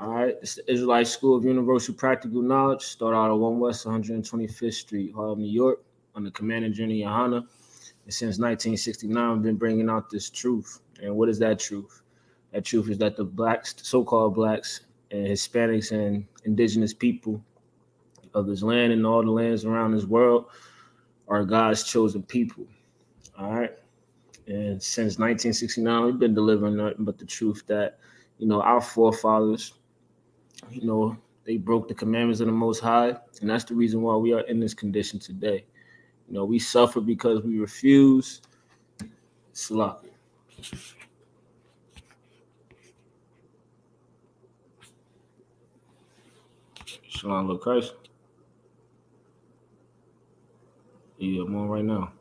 All right, it's the Israelite School of Universal Practical Knowledge. Start out at 1 West 125th Street, Harlem, New York, under Commander Journey Yohana. And since 1969, we've been bringing out this truth. And what is that truth? That truth is that the blacks, so-called blacks, and Hispanics and indigenous people of this land and all the lands around this world are God's chosen people. All right. And since 1969, we've been delivering nothing but the truth that, our forefathers, they broke the commandments of the Most High. And that's the reason why we are in this condition today. We suffer because we refuse. Salah. Shalom, Lord Christ. Yeah, I'm on right now.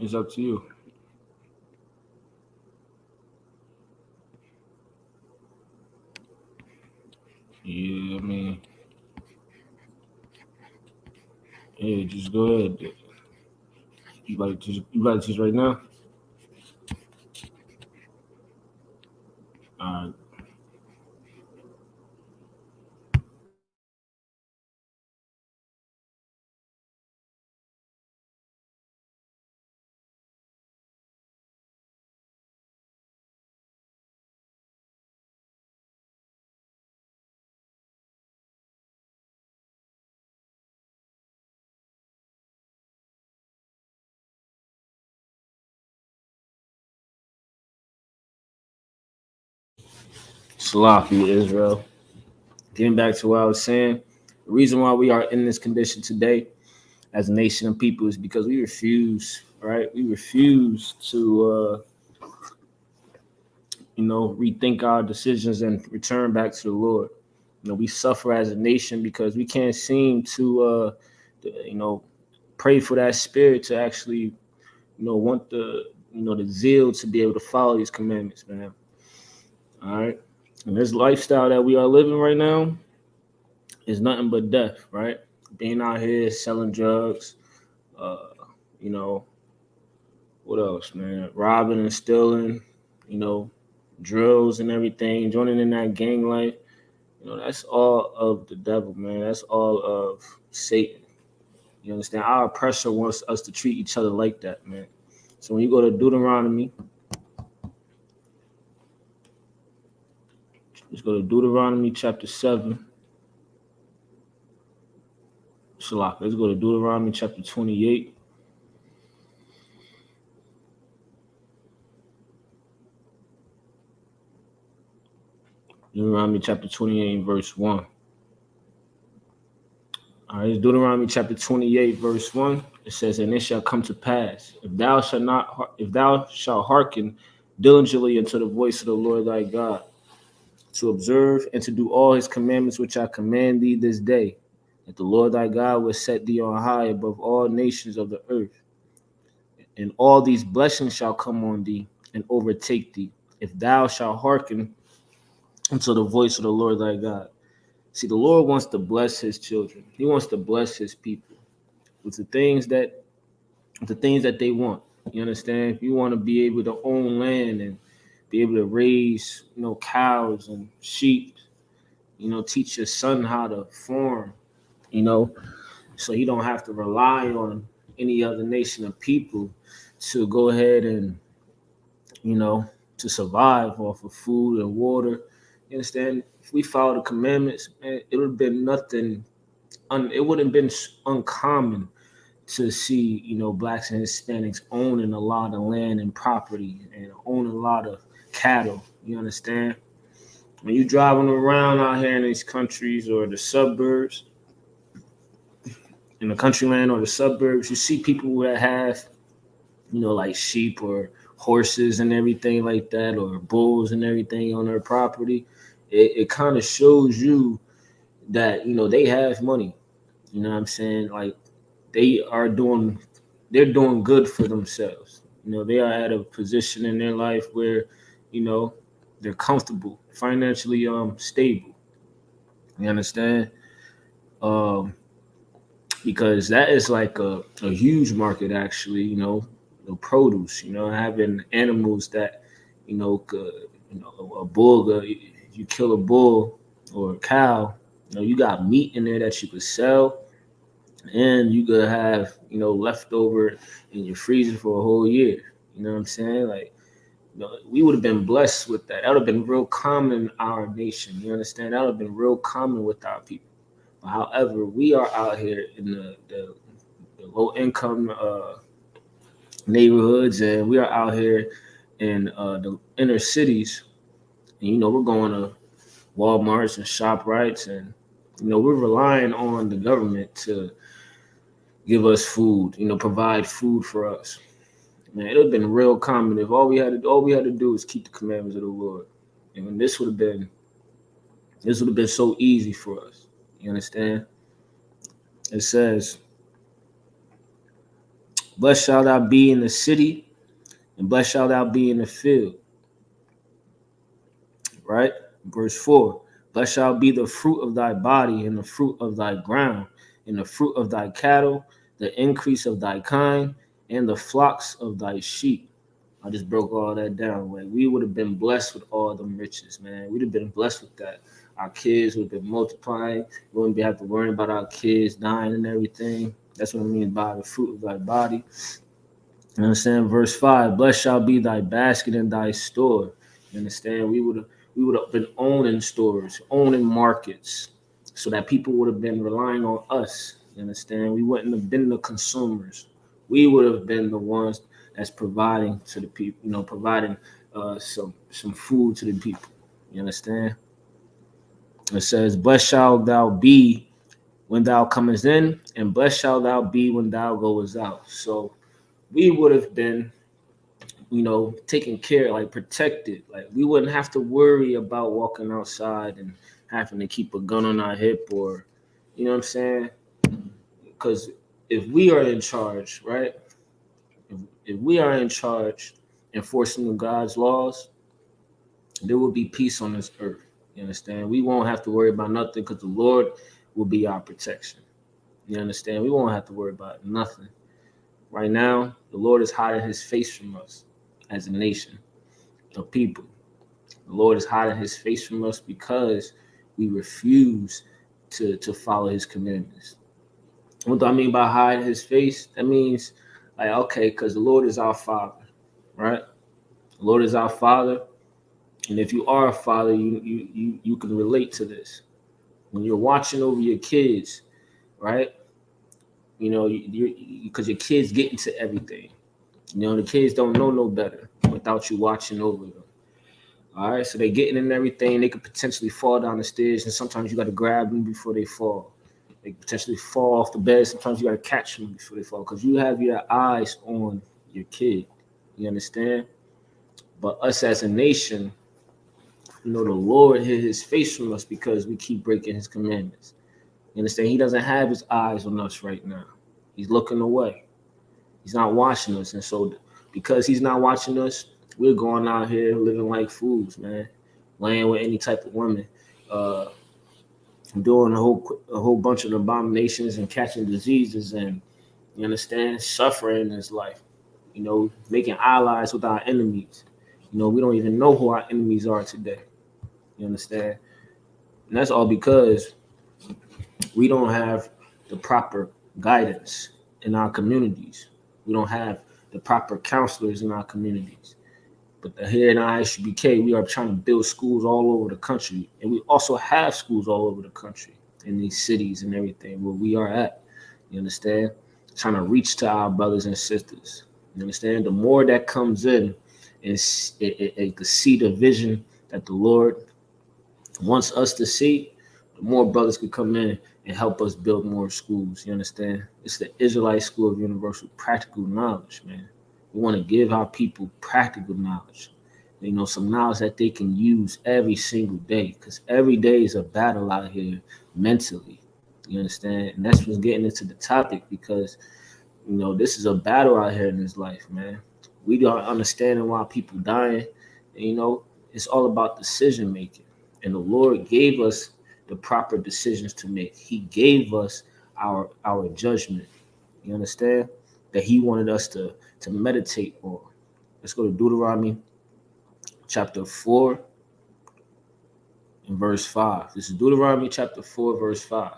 It's up to you. Yeah, I mean, yeah, just go ahead. You about to teach right now? All right. Salafi, Israel. Getting back to what I was saying, the reason why we are in this condition today as a nation of people is because we refuse, right? We refuse to, rethink our decisions and return back to the Lord. We suffer as a nation because we can't seem to, pray for that spirit to actually, want the zeal to be able to follow these commandments, man. All right. And this lifestyle that we are living right now is nothing but death, right? Being out here selling drugs, uh, you know, what else, man? Robbing and stealing, you know, drills and everything, joining in that gang life. That's all of the devil, man. That's all of Satan. You understand? Our oppressor wants us to treat each other like that, man. So when you go to Deuteronomy, let's go to Deuteronomy chapter 7. Shalak, let's go to Deuteronomy chapter 28. Deuteronomy chapter 28, verse 1. All right, it's Deuteronomy chapter 28, verse 1. It says, "And it shall come to pass, if thou shalt hearken diligently unto the voice of the Lord thy God, to observe and to do all his commandments which I command thee this day, that the Lord thy God will set thee on high above all nations of the earth. And all these blessings shall come on thee and overtake thee, if thou shalt hearken unto the voice of the Lord thy God." See, the Lord wants to bless his children. He wants to bless his people with the things that they want. You understand? If you want to be able to own land and be able to raise, cows and sheep, teach your son how to farm, so he don't have to rely on any other nation of people to go ahead and, to survive off of food and water. You understand? If we follow the commandments, man, it would have been nothing. It wouldn't have been uncommon to see, blacks and Hispanics owning a lot of land and property and owning a lot of cattle. You understand? When you driving around out here in these countries or the suburbs, in the country land or the suburbs, you see people that have, like sheep or horses and everything like that, or bulls and everything on their property. It kind of shows you that, they have money. You know what I'm saying? Like they're doing good for themselves. They are at a position in their life where, they're comfortable, financially stable. You understand? Um, because that is like a huge market actually. The produce. Having animals that could, a bull. You kill a bull or a cow. You got meat in there that you could sell, and you could have leftover in your freezer for a whole year. You know what I'm saying? Like, we would have been blessed with that. That would have been real common in our nation. You understand? That would have been real common with our people. But however, we are out here in the low income neighborhoods, and we are out here in the inner cities. And we're going to Walmarts and ShopRites, and we're relying on the government to give us food. Provide food for us. Man, it would have been real common if all we had to do was keep the commandments of the Lord, and this would have been so easy for us. You understand? It says, "Blessed shalt thou be in the city, and blessed shalt thou be in the field." Right? Verse 4. "Blessed shall be the fruit of thy body, and the fruit of thy ground, and the fruit of thy cattle, the increase of thy kind, and the flocks of thy sheep." I just broke all that down. Like, we would have been blessed with all them riches, man. We'd have been blessed with that. Our kids would have been multiplying. We wouldn't be have to worry about our kids dying and everything. That's what I mean by the fruit of thy body. You understand? Verse 5, "Blessed shall be thy basket and thy store." You understand? We would have been owning stores, owning markets, so that people would have been relying on us. You understand? We wouldn't have been the consumers. We would have been the ones that's providing to the people, providing some food to the people. You understand? It says, "Blessed shalt thou be when thou comest in, and blessed shalt thou be when thou goest out." So we would have been taken care, like protected. Like, we wouldn't have to worry about walking outside and having to keep a gun on our hip, or, you know what I'm saying? Because if we are in charge, right? If we are in charge enforcing God's laws, there will be peace on this earth. You understand? We won't have to worry about nothing because the Lord will be our protection. You understand? We won't have to worry about nothing. Right now, the Lord is hiding his face from us as a nation of people. The Lord is hiding his face from us because we refuse to follow his commandments. What do I mean by hide his face? That means, like, okay, because the Lord is our Father, right? The Lord is our Father. And if you are a father, you can relate to this. When you're watching over your kids, right? Because your kids get into everything. The kids don't know no better without you watching over them. All right, so they getting in everything. They could potentially fall down the stairs, and sometimes you got to grab them before they fall. They could potentially fall off the bed. Sometimes you got to catch them before they fall because you have your eyes on your kid. You understand? But us as a nation, the Lord hid his face from us because we keep breaking his commandments. You understand? He doesn't have his eyes on us right now. He's looking away. He's not watching us. And so because he's not watching us, we're going out here living like fools, man. Laying with any type of woman, uh, doing a whole bunch of abominations and catching diseases, and you understand, suffering in this life. Making allies with our enemies. We don't even know who our enemies are today. You understand? And that's all because we don't have the proper guidance in our communities. We don't have the proper counselors in our communities. But here in ISUPK, we are trying to build schools all over the country. And we also have schools all over the country in these cities and everything where we are at. You understand? Trying to reach to our brothers and sisters. You understand? The more that comes in, it could see the vision that the Lord wants us to see, the more brothers could come in and help us build more schools. You understand? It's the Israelite School of Universal Practical Knowledge, man. We want to give our people practical knowledge. Some knowledge that they can use every single day, because every day is a battle out here mentally. You understand? And that's what's getting into the topic, because this is a battle out here in this life, man. We don't understanding why people dying. And, it's all about decision making. And the Lord gave us the proper decisions to make. He gave us our judgment. You understand? That he wanted us to meditate on. Let's go to Deuteronomy chapter 4 and verse 5. This is Deuteronomy chapter 4, verse 5.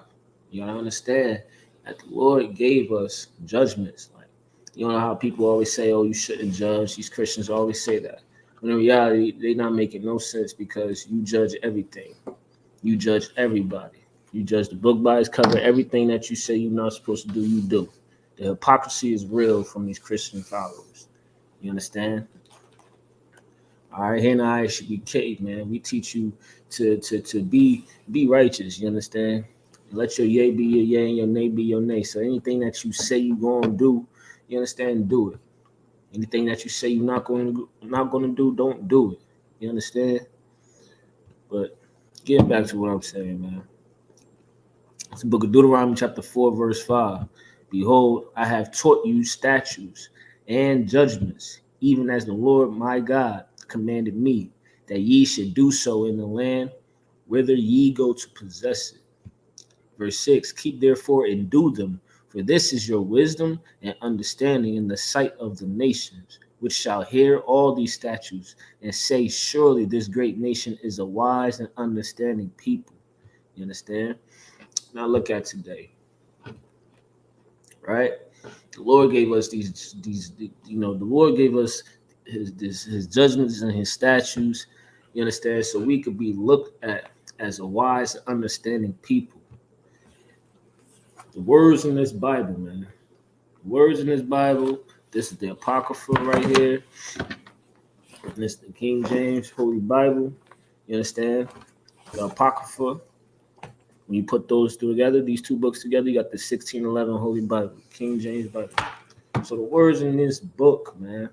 You gotta understand that the Lord gave us judgments. Like, you know how people always say, oh, you shouldn't judge. These Christians always say that. When in reality, they're not making no sense because you judge everything. You judge everybody. You judge the book by its cover. Everything that you say you're not supposed to do, you do. The hypocrisy is real from these Christian followers. You understand? All right, here in the ISUPK, man, we teach you to be righteous. You understand? Let your yay be your yay and your nay be your nay. So anything that you say you're gonna do, you understand? Do it. Anything that you say you're not gonna do, don't do it. You understand? But getting back to what I'm saying, man. It's the book of Deuteronomy, chapter 4, verse 5. Behold, I have taught you statutes and judgments, even as the Lord my God commanded me, that ye should do so in the land whither ye go to possess it. Verse 6. Keep therefore and do them, for this is your wisdom and understanding in the sight of the nations, which shall hear all these statutes and say, surely this great nation is a wise and understanding people. You understand? Now look at today, right? The Lord gave us these the Lord gave us his judgments and his statutes. You understand? So we could be looked at as a wise and understanding people. The words in this Bible, man. The words in this Bible. This is the Apocrypha right here. This is the King James Holy Bible. You understand? The Apocrypha. When you put those two together, these two books together, you got the 1611 Holy Bible, King James Bible. So the words in this book, man,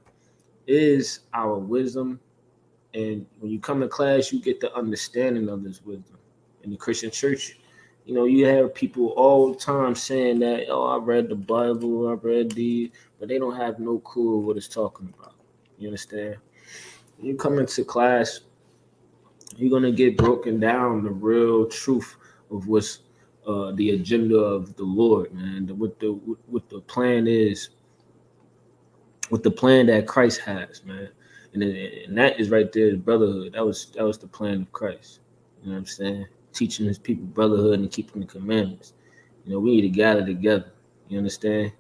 is our wisdom. And when you come to class, you get the understanding of this wisdom. In the Christian church, you have people all the time saying that, oh, I read the Bible, I read these, but they don't have no clue what it's talking about. You understand? When you come into class, you're going to get broken down the real truth of what's the agenda of the Lord, man. What the plan is, what the plan that Christ has, man. And that is right there, brotherhood. That was the plan of Christ. You know what I'm saying? Teaching his people brotherhood and keeping the commandments. We need to gather together. You understand?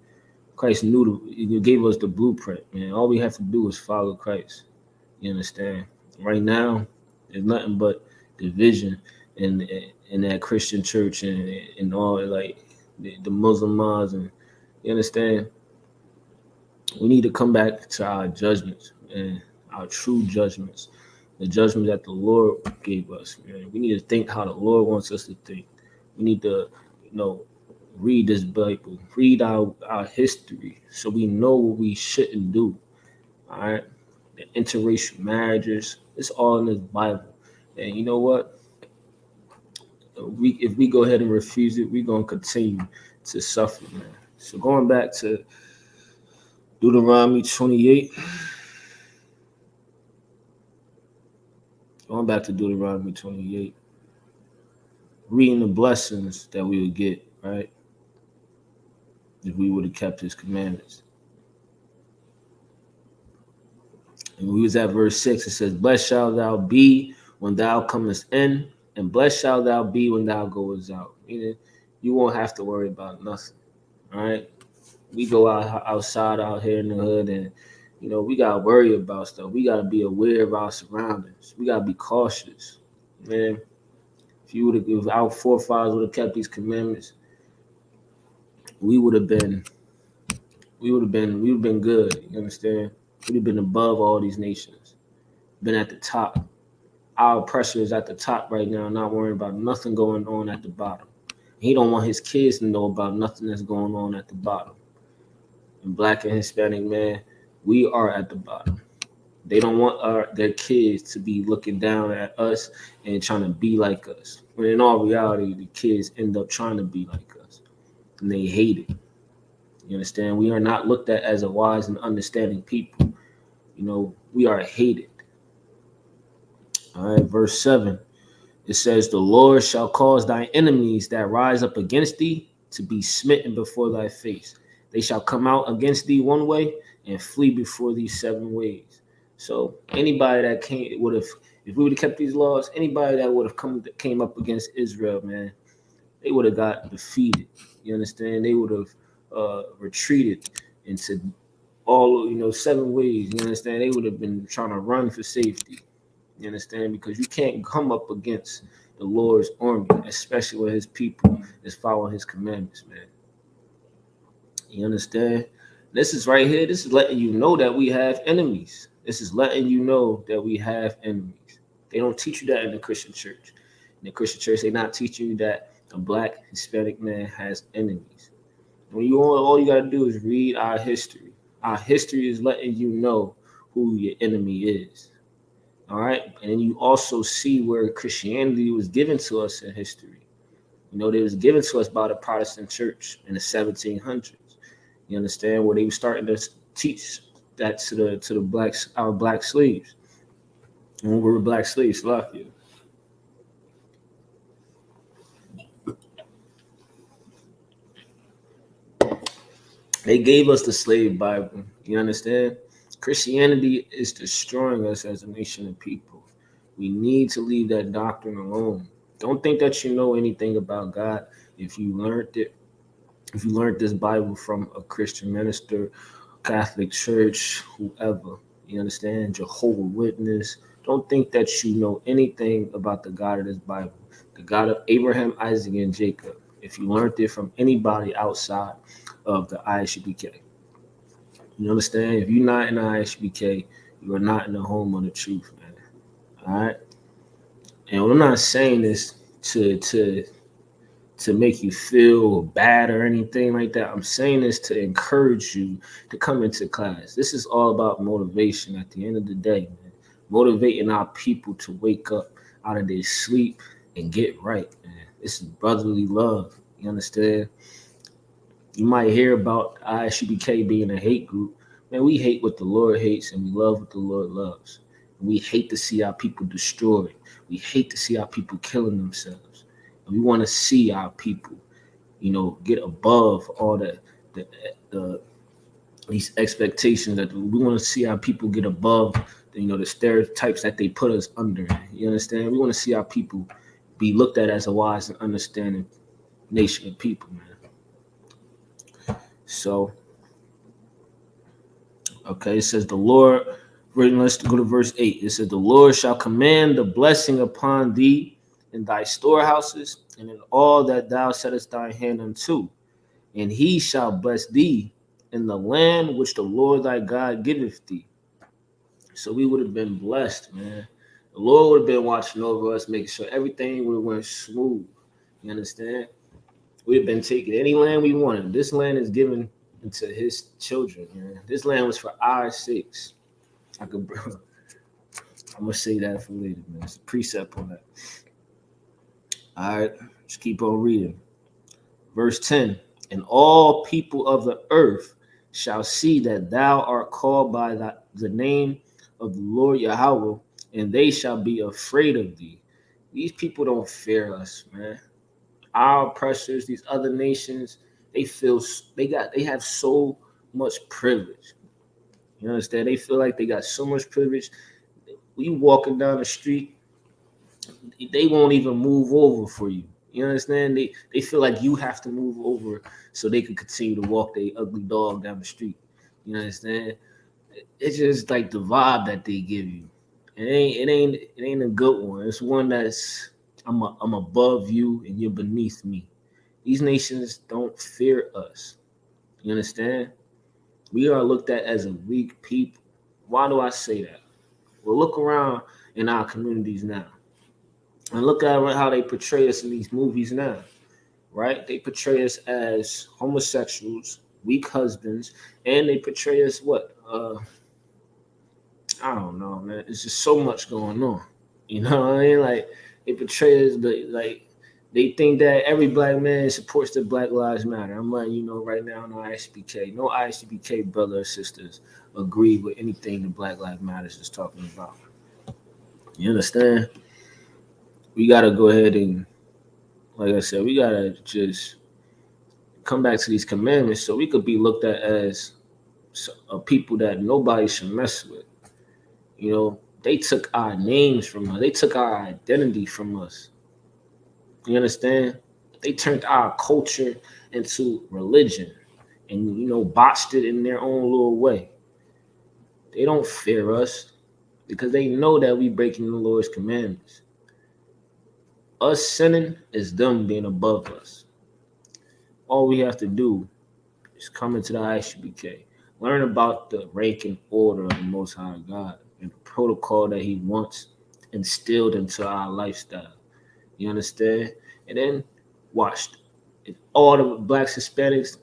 Christ he gave us the blueprint, man. All we have to do is follow Christ. You understand? Right now, there's nothing but division in that Christian church and all, like the Muslim mosques, and you understand? We need to come back to our judgments and our true judgments, the judgments that the Lord gave us. Man. We need to think how the Lord wants us to think. We need to, read this Bible, read our history, so we know what we shouldn't do. All right, the interracial marriages, it's all in this Bible. And you know what? If we go ahead and refuse it, we're gonna continue to suffer, man. So going back to Deuteronomy 28. Going back to Deuteronomy 28. Reading the blessings that we would get, right? If we would have kept his commandments. And we was at verse 6. It says, blessed shalt thou be when thou comest in, and blessed shalt thou be when thou goest out. Meaning, you won't have to worry about nothing. All right? We go outside out here in the hood, and we gotta worry about stuff. We gotta be aware of our surroundings. We gotta be cautious, man. If our forefathers would have kept these commandments, we would have been good. You understand? We'd have been above all these nations, been at the top. Our oppressor is at the top right now, not worrying about nothing going on at the bottom. He don't want his kids to know about nothing that's going on at the bottom. And Black and Hispanic, man, we are at the bottom. They don't want their kids to be looking down at us and trying to be like us. When in all reality, the kids end up trying to be like us. And they hate it. You understand? We are not looked at as a wise and understanding people. We are hated. All right, verse 7. It says, the Lord shall cause thy enemies that rise up against thee to be smitten before thy face. They shall come out against thee one way and flee before thee 7 ways. So anybody that would have, if we would have kept these laws, anybody that would have came up against Israel, man, they would have got defeated. You understand? They would have retreated into all 7 ways. You understand? They would have been trying to run for safety. You understand? Because you can't come up against the Lord's army, especially when his people is following his commandments, man. You understand? This is right here. This is letting you know that we have enemies. This is letting you know that we have enemies. They don't teach you that in the Christian church. In the Christian church, they're not teaching you that a black Hispanic man has enemies. When you all you gotta do is read our history. Our history is letting you know who your enemy is. All right, and then you also see where Christianity was given to us in history. They was given to us by the Protestant church in the 1700s. You understand, where they were starting to teach that to the blacks, our black slaves. When we were black slaves, love you. They gave us the slave Bible. You understand? Christianity is destroying us as a nation of people. We need to leave that doctrine alone. Don't think that you know anything about God if you learned it. If you learned this Bible from a Christian minister, Catholic church, whoever, you understand? Jehovah's Witness. Don't think that you know anything about the God of this Bible, the God of Abraham, Isaac, and Jacob. If you learned it from anybody outside of the ISUPK. You understand? If you're not in the ISUPK, you are not in the home of the truth, man. All right? And I'm not saying this to make you feel bad or anything like that. I'm saying this to encourage you to come into class. This is all about motivation at the end of the day, man. Motivating our people to wake up out of their sleep and get right, man. This is brotherly love. You understand? You might hear about ISUPK being a hate group. Man, we hate what the Lord hates and we love what the Lord loves. And we hate to see our people destroyed. We hate to see our people killing themselves. And we want to see our people, get above all the these expectations that we want to see our people get above, the stereotypes that they put us under. You understand? We want to see our people be looked at as a wise and understanding nation of people, man. So, okay, it says the Lord, let's go to verse 8. It says, the Lord shall command the blessing upon thee in thy storehouses and in all that thou settest thy hand unto. And he shall bless thee in the land which the Lord thy God giveth thee. So we would have been blessed, man. The Lord would have been watching over us, making sure everything would have went smooth. You understand? We'd have been taking any land we wanted. This land is given into his children, man. This land was for our sakes. I'm gonna say that for later, man. It's a precept on that. All right, just keep on reading. Verse 10. And all people of the earth shall see that thou art called by the name of the Lord Yahweh, and they shall be afraid of thee. These people don't fear us, man. Our oppressors, these other nations, they have so much privilege. You understand? They feel like they got so much privilege. You walking down the street, they won't even move over for you. You understand? They feel like you have to move over so they can continue to walk their ugly dog down the street. You understand? It's just like the vibe that they give you. It ain't a good one. It's one that's I'm above you and you're beneath me. These nations don't fear us. You understand? We are looked at as a weak people. Why do I say that? Well, look around in our communities now. And look at how they portray us in these movies now, right? They portray us as homosexuals, weak husbands, and they portray us what? I don't know, man. It's just so much going on. You know what I mean? Like they portray us, like they think that every black man supports the Black Lives Matter. I'm letting you know right now, no ISUPK, no ISUPK brothers or sisters agree with anything the Black Lives Matter is talking about. You understand? We gotta go ahead and, like I said, we gotta just come back to these commandments so we could be looked at as a people that nobody should mess with. You know, they took our names from us. They took our identity from us. You understand? They turned our culture into religion and, botched it in their own little way. They don't fear us because they know that we breaking the Lord's commandments. Us sinning is them being above us. All we have to do is come into the ISUPK, learn about the rank and order of the Most High God and the protocol that He wants instilled into our lifestyle. You understand? And then watch. If all the blacks, Hispanics,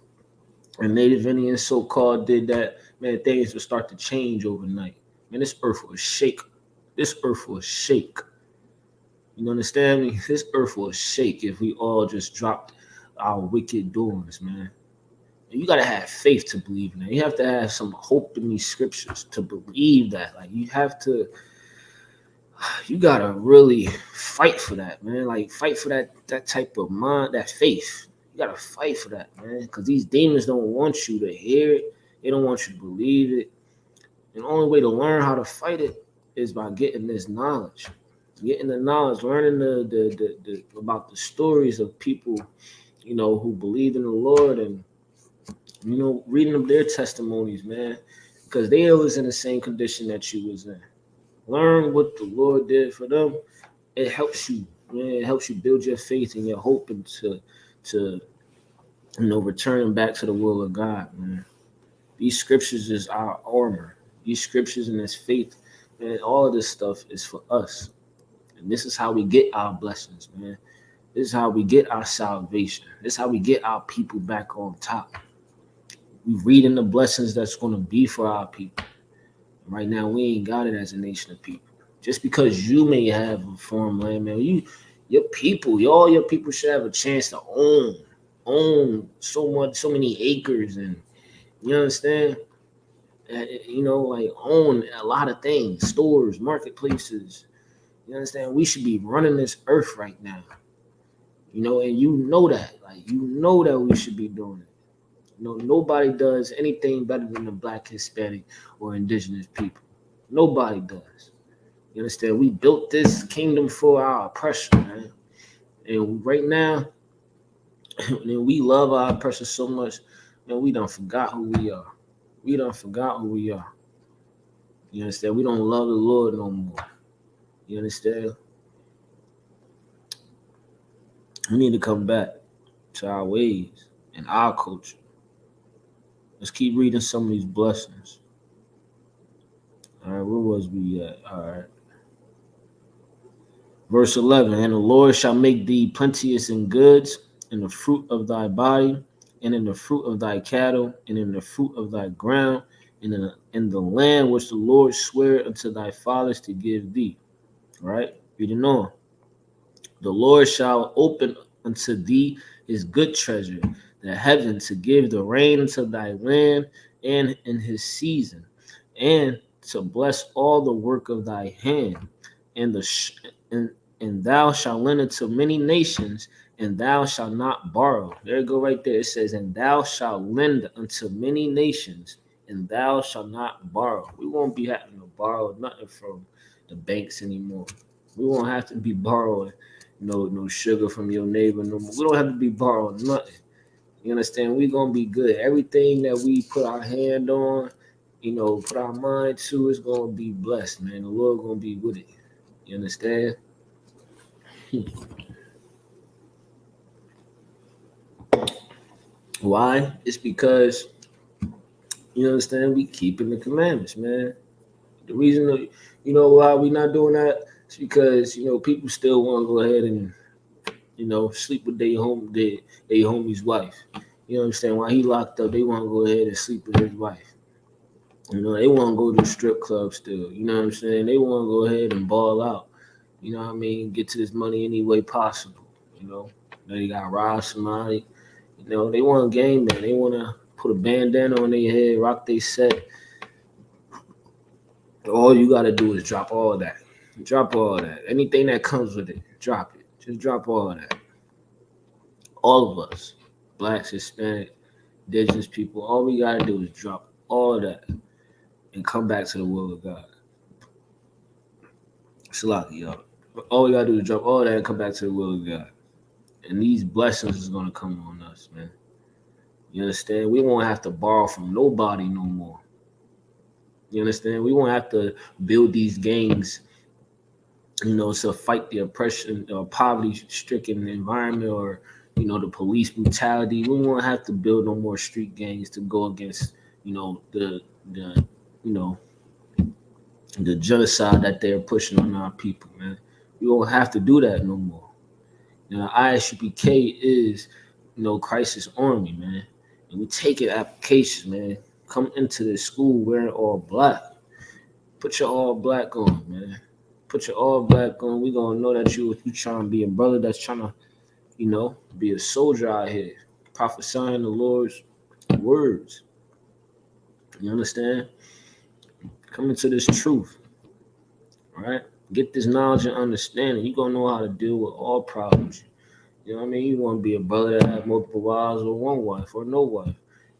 and Native Indians so-called did that, man, things would start to change overnight. Man, this earth will shake. This earth will shake. You understand me? This earth will shake if we all just dropped our wicked doings, man. You gotta have faith to believe in that. You have to have some hope in these scriptures to believe that. Like you gotta really fight for that, man. Like fight for that type of mind, that faith. You gotta fight for that, man. Because these demons don't want you to hear it. They don't want you to believe it. And the only way to learn how to fight it is by getting this knowledge. Getting the knowledge, learning the about the stories of people, who believe in the Lord and reading them their testimonies, man. Because they was in the same condition that you was in. Learn what the Lord did for them. It helps you, man. It helps you build your faith and your hope into returning back to the will of God, man. These scriptures is our armor. These scriptures and this faith, man, all of this stuff is for us. And this is how we get our blessings, man. This is how we get our salvation. This is how we get our people back on top. We reading the blessings that's going to be for our people. Right now, we ain't got it as a nation of people. Just because you may have a farmland, man, your people, all your people should have a chance to own so many acres, and you understand, like own a lot of things, stores, marketplaces. You understand? We should be running this earth right now. And that we should be doing it. Nobody does anything better than the Black, Hispanic, or indigenous people. Nobody does. You understand? We built this kingdom for our oppression, man. And right now, we love our oppression so much, we done forgot who we are. We done forgot who we are. You understand? We don't love the Lord no more. You understand? We need to come back to our ways and our culture. Let's keep reading some of these blessings. All right, where was we at? All right. Verse 11, and the Lord shall make thee plenteous in goods, in the fruit of thy body, and in the fruit of thy cattle, and in the fruit of thy ground, and in the land which the Lord sware unto thy fathers to give thee. All right, reading on. The Lord shall open unto thee his good treasure, the heaven, to give the rain unto thy land and in his season, and to bless all the work of thy hand, and and thou shalt lend unto many nations, and thou shalt not borrow. There you go right there. It says, and thou shalt lend unto many nations, and thou shalt not borrow. We won't be having to borrow nothing from the banks anymore. We won't have to be borrowing no sugar from your neighbor no more. We don't have to be borrowing nothing. You understand? We're going to be good. Everything that we put our hand on, put our mind to, is going to be blessed, man. The Lord going to be with it. You understand? Why? It's because, you understand, we keeping the commandments, man. The reason, why we not doing that is because, people still want to go ahead and, sleep with their homie's wife. You understand? While he locked up, they want to go ahead and sleep with his wife. They want to go to the strip club still. You know what I'm saying? They want to go ahead and ball out. You know what I mean? Get to this money any way possible. They got to rob somebody. They want a game, man. They want to put a bandana on their head, rock their set. All you got to do is drop all that. Drop all that. Anything that comes with it, drop it. Just drop all that. All of us. blacks, Hispanic, indigenous people. All we gotta do is drop all of that and come back to the will of God. It's a lot, y'all. All we gotta do is drop all that and come back to the will of God. And these blessings is gonna come on us, man. You understand? We won't have to borrow from nobody no more. You understand? We won't have to build these gangs, to fight the oppression or poverty-stricken environment, or the police brutality. We won't have to build no more street gangs to go against, the you know the genocide that they're pushing on our people, man. We won't have to do that no more. ISUPK is, crisis army, man. And we taking applications, man. Come into this school wearing all black. Put your all black on, man. Put your all black on. We gonna know that you trying to be a brother that's trying to, be a soldier out here, prophesying the Lord's words. You understand? Come into this truth, all right? Get this knowledge and understanding. You gonna know how to deal with all problems. You know what I mean? You want to be a brother that has multiple wives or one wife or no wife.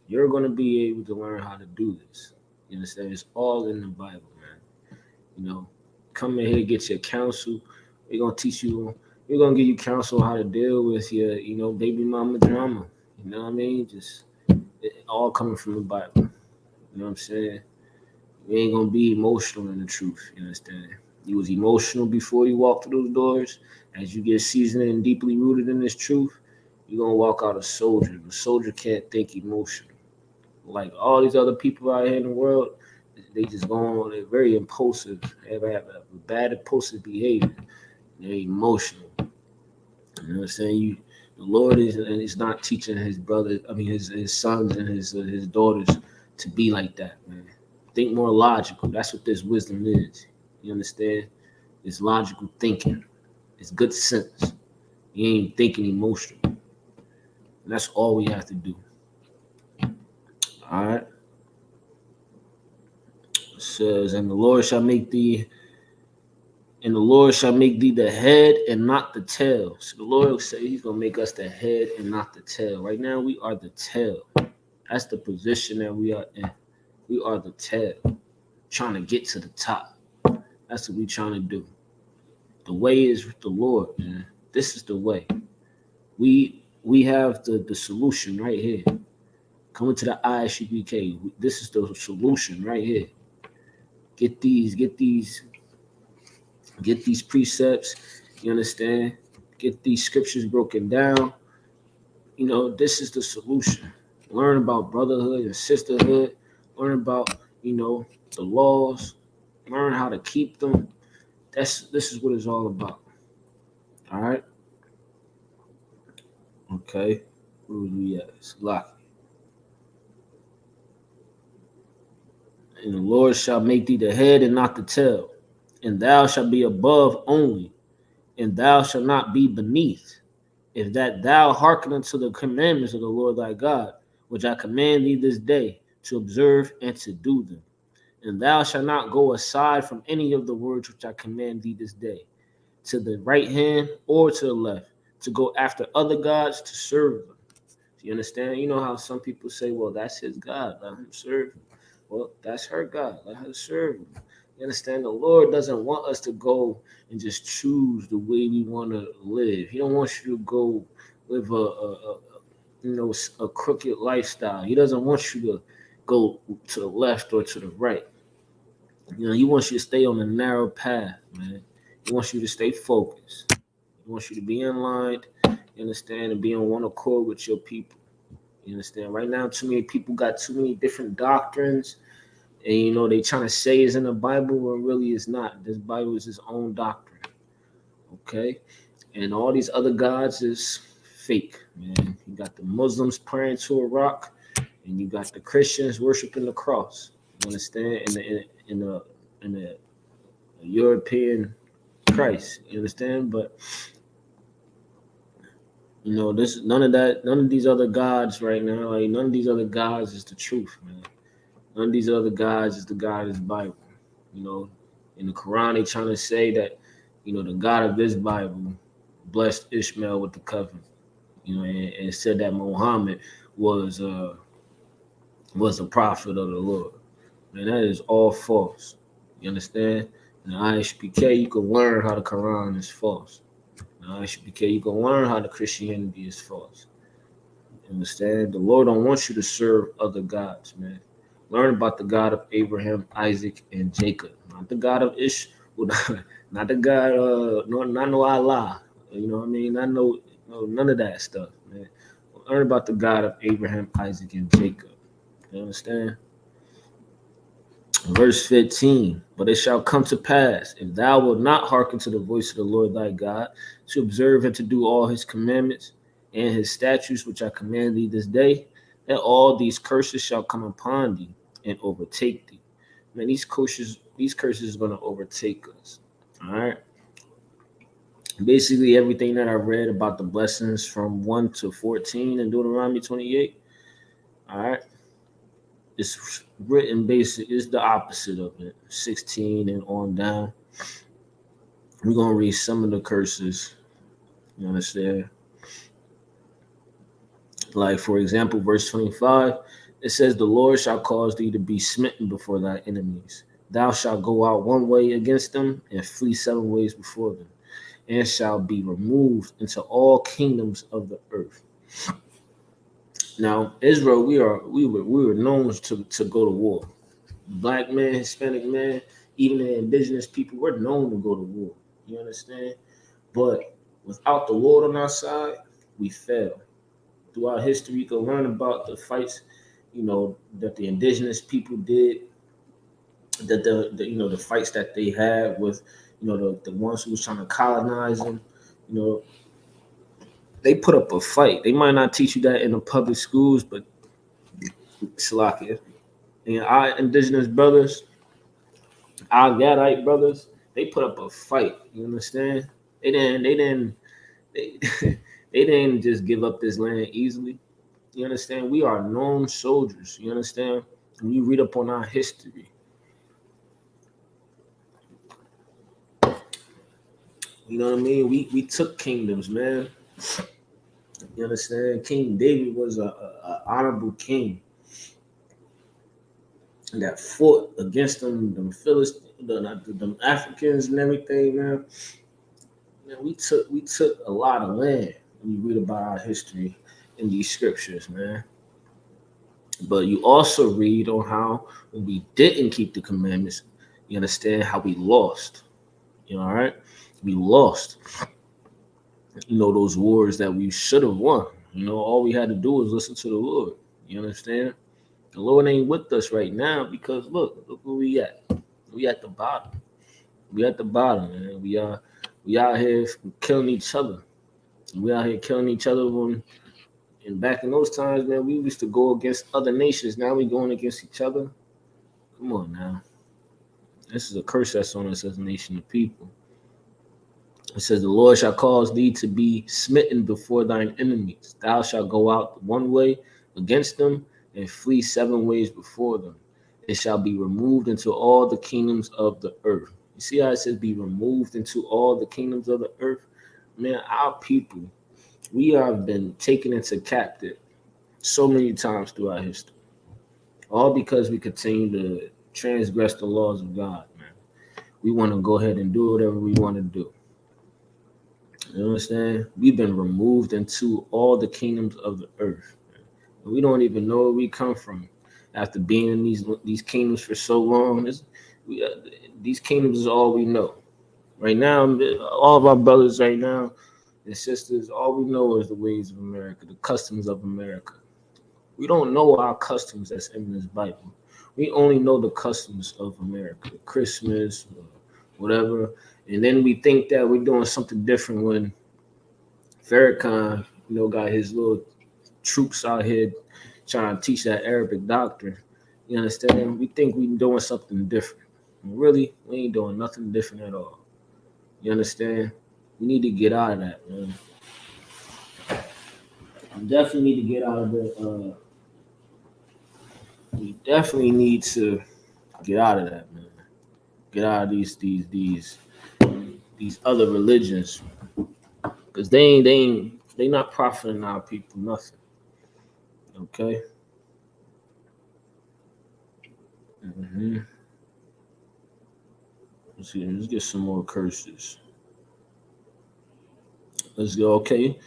You're going to be able to learn how to do this. You understand? It's all in the Bible, man. Come in here, get your counsel. We're going to teach you. We're going to give you counsel how to deal with your, baby mama drama. You know what I mean? Just it all coming from the Bible. You know what I'm saying? You ain't going to be emotional in the truth. You understand? You was emotional before you walked through those doors. As you get seasoned and deeply rooted in this truth, you're going to walk out a soldier. The soldier can't think emotional. Like all these other people out here in the world, they just go on, they're very impulsive. They have a bad impulsive behavior. They're emotional. You know what I'm saying? The Lord is not teaching his brothers, his sons and his daughters to be like that, man. Think more logical. That's what this wisdom is. You understand? It's logical thinking. It's good sense. You ain't thinking emotional. And that's all we have to do. All right. It says, and the Lord shall make thee the head and not the tail. So the Lord will say he's gonna make us the head and not the tail. Right now we are the tail. That's the position that we are in. We are the tail. Trying to get to the top. That's what we're trying to do. The way is with the Lord, man. This is the way. We have the solution right here. Coming to the ISUPK. This is the solution right here. Get these precepts. You understand? Get these scriptures broken down. This is the solution. Learn about brotherhood and sisterhood. Learn about, the laws. Learn how to keep them. This is what it's all about. All right. Okay. Where was we at? It's locked. And the Lord shall make thee the head and not the tail, and thou shalt be above only, and thou shalt not be beneath. If that thou hearken unto the commandments of the Lord thy God, which I command thee this day, to observe and to do them. And thou shalt not go aside from any of the words which I command thee this day, to the right hand or to the left, to go after other gods to serve them. Do you understand? You know how some people say, well, that's his God, let him serve him. Well, that's her God, let her serve him. You understand? The Lord doesn't want us to go and just choose the way we want to live. He don't want you to go live a crooked lifestyle. He doesn't want you to go to the left or to the right. He wants you to stay on the narrow path, man. He wants you to stay focused. He wants you to be in line, you understand, and be on one accord with your people. You understand? Right now, too many people got too many different doctrines, and they trying to say it's in the Bible, but really it's not. This Bible is his own doctrine. Okay? And all these other gods is fake, man. You got the Muslims praying to a rock, and you got the Christians worshiping the cross. You understand? In the European Christ. You understand? But this none of these other gods right now, like none of these other gods is the truth, man. None of these other gods is the God of this Bible. In the Quran, they trying to say that, the God of this Bible blessed Ishmael with the covenant. and said that Muhammad was a prophet of the Lord. Man, that is all false. You understand? In the ISUPK, you can learn how the Quran is false. In the ISUPK, you can learn how the Christianity is false. You understand? The Lord don't want you to serve other gods, man. Learn about the God of Abraham, Isaac, and Jacob. Not the God of not the God, not no Allah. You know what I mean? None of that stuff, man. Learn about the God of Abraham, Isaac, and Jacob. You understand? Verse 15, but it shall come to pass, if thou wilt not hearken to the voice of the Lord thy God, to observe and to do all his commandments and his statutes which I command thee this day, that all these curses shall come upon thee and overtake thee. Man, these curses are going to overtake us. All right. Basically, everything that I read about the blessings from 1 to 14 in Deuteronomy 28, all right, it's written basic, it's the opposite of it. 16 and on down. We're gonna read some of the curses. You understand? Like for example, verse 25, it says, the Lord shall cause thee to be smitten before thy enemies. Thou shalt go out one way against them and flee 7 ways before them, and shall be removed into all kingdoms of the earth. Now, Israel, we were known to go to war. Black man, Hispanic man, even the indigenous people, we're known to go to war. You understand? But without the Lord on our side, we fail. Throughout history, you can learn about the fights, that the indigenous people did, that the fights that they had with, the ones who was trying to colonize them. You know, they put up a fight. They might not teach you that in the public schools, but Slovakia and our indigenous brothers, our Gadite brothers, they put up a fight. You understand? They, they didn't just give up this land easily. You understand? We are known soldiers. You understand? When you read up on our history, you know what I mean? We took kingdoms, man. You understand? King David was a honorable king that fought against them Philistines, them Africans and everything, man. Man, we took a lot of land when you read about our history in these scriptures, man. But you also read on how when we didn't keep the commandments, you understand how we lost. All right? We lost, those wars that we should have won. All we had to do was listen to the Lord. You understand? The Lord ain't with us right now because look where we at. We at the bottom. We at the bottom, man. We out here killing each other. We out here killing each other and back in those times, man, we used to go against other nations. Now we going against each other. Come on now. This is a curse that's on us as a nation of people. It says, the Lord shall cause thee to be smitten before thine enemies. Thou shalt go out one way against them and flee 7 ways before them. It shall be removed into all the kingdoms of the earth. You see how it says be removed into all the kingdoms of the earth? Man, our people, we have been taken into captive so many times throughout history. All because we continue to transgress the laws of God, man. We want to go ahead and do whatever we want to do. You understand? We've been removed into all the kingdoms of the earth. We don't even know where we come from after being in these kingdoms for so long. These kingdoms is all we know. Right now, all of our brothers right now and sisters, all we know is the ways of America, the customs of America. We don't know our customs that's in this Bible. We only know the customs of America, Christmas, whatever. And then we think that we're doing something different when Farrakhan, got his little troops out here trying to teach that Arabic doctrine. You understand? We think we're doing something different. Really, we ain't doing nothing different at all. You understand? We need to get out of that, man. We definitely need to get out of the. We definitely need to get out of that, man. Get out of these other religions, because they They not profiting our people nothing. Okay. Mm-hmm. Let's see. Let's get some more curses. Let's go. Okay.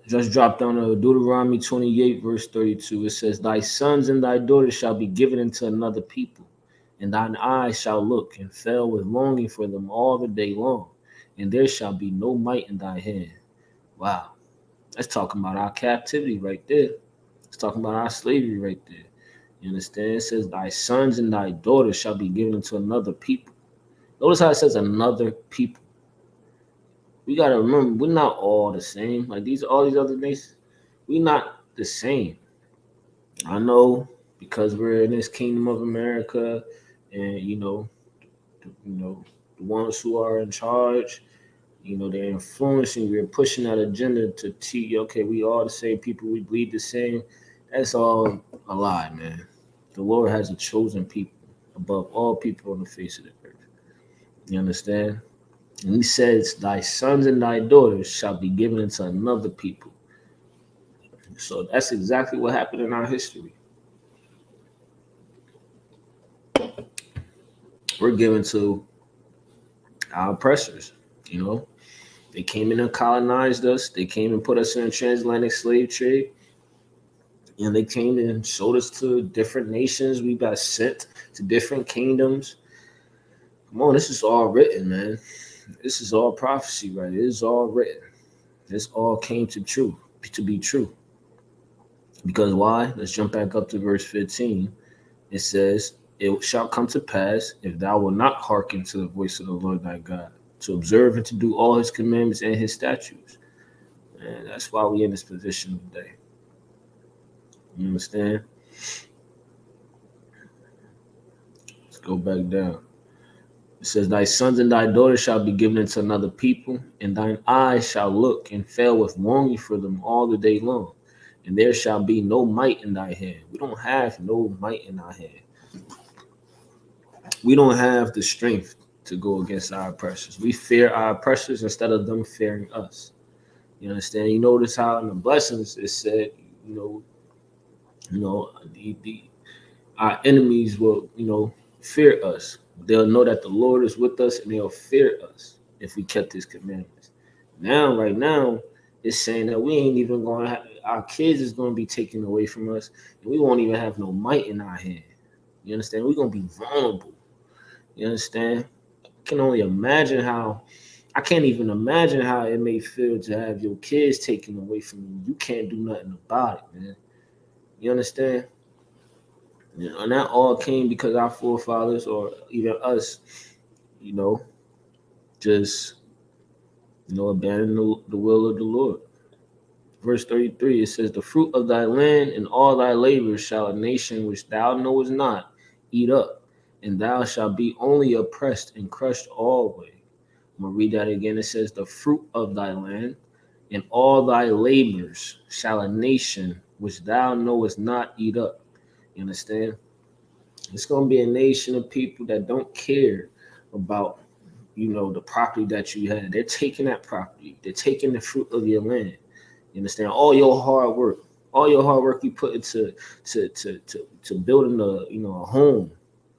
Just drop down to Deuteronomy 28, verse 32. It says, "Thy sons and thy daughters shall be given into another people, and thine eyes shall look and fail with longing for them all the day long, and there shall be no might in thy hand." Wow. That's talking about our captivity right there. It's talking about our slavery right there. You understand? It says, "Thy sons and thy daughters shall be given to another people." Notice how it says another people. We gotta remember, we're not all the same. Like all these other nations, we're not the same. I know because we're in this kingdom of America, and the ones who are in charge, they're influencing. We're pushing that agenda to teach. Okay, we all the same people. We bleed the same. That's all a lie, man. The Lord has a chosen people above all people on the face of the earth. You understand? And He says, "Thy sons and thy daughters shall be given into another people." So that's exactly what happened in our history. We're given to our oppressors. You know, they came in and colonized us. They came and put us in a transatlantic slave trade. And they came and showed us to different nations. We got sent to different kingdoms. Come on, this is all written, man. This is all prophecy, right? It is all written. This all came to be true. Because why? Let's jump back up to verse 15. It says, "It shall come to pass, if thou wilt not hearken to the voice of the Lord thy God, to observe and to do all his commandments and his statutes." And that's why we're in this position today. You understand? Let's go back down. It says, "Thy sons and thy daughters shall be given into another people, and thine eyes shall look and fail with longing for them all the day long. And there shall be no might in thy hand." We don't have no might in our hand. We don't have the strength to go against our oppressors. We fear our oppressors instead of them fearing us. You understand? You notice how in the blessings it said, you know, our enemies will, fear us. They'll know that the Lord is with us, and they'll fear us if we kept His commandments. Right now, it's saying that we ain't even going to have, our kids is going to be taken away from us, and we won't even have no might in our hand. You understand? We're going to be vulnerable. You understand? I can't even imagine how it may feel to have your kids taken away from you. You can't do nothing about it, man. You understand? And that all came because our forefathers, or even us, you know, just, abandoned the will of the Lord. Verse 33, it says, "The fruit of thy land and all thy labors shall a nation which thou knowest not eat up, and thou shalt be only oppressed and crushed always." I'm going to read that again. It says, "The fruit of thy land and all thy labors shall a nation which thou knowest not eat up." You understand? It's going to be a nation of people that don't care about, the property that you had. They're taking that property. They're taking the fruit of your land. You understand? All your hard work you put into to building a home,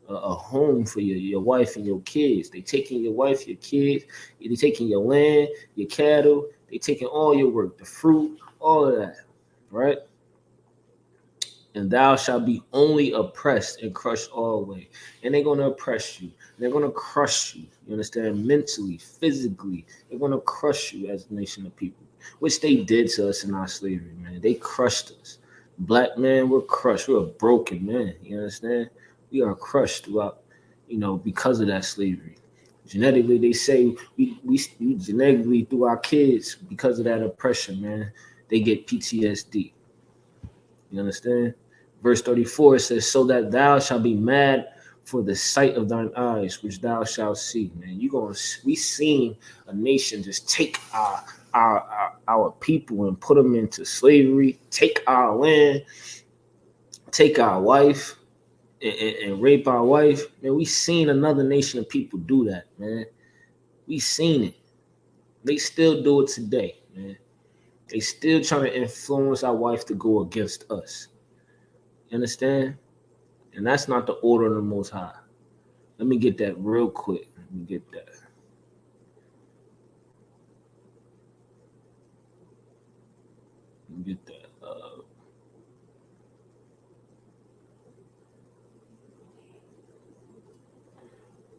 a home for your wife and your kids. They taking your wife, your kids. They taking your land, your cattle. They taking all your work, the fruit, all of that, right? "And thou shalt be only oppressed and crushed always." And they're going to oppress you. They're going to crush you. You understand? Mentally, physically. They're going to crush you as a nation of people, which they did to us in our slavery, man. They crushed us. Black man, we're crushed. We're a broken man. You understand? We are crushed throughout, because of that slavery. Genetically, they say we genetically through our kids, because of that oppression, man, they get PTSD. You understand? Verse 34, it says, "So that thou shalt be mad for the sight of thine eyes, which thou shalt see." Man, we seen a nation just take our people and put them into slavery, take our land, take our wife, and rape our wife. Man, we seen another nation of people do that, man. We seen it. They still do it today, man. They still trying to influence our wife to go against us. You understand? And that's not the order of the Most High. Let me get that real quick. Let me get that. Let me get that.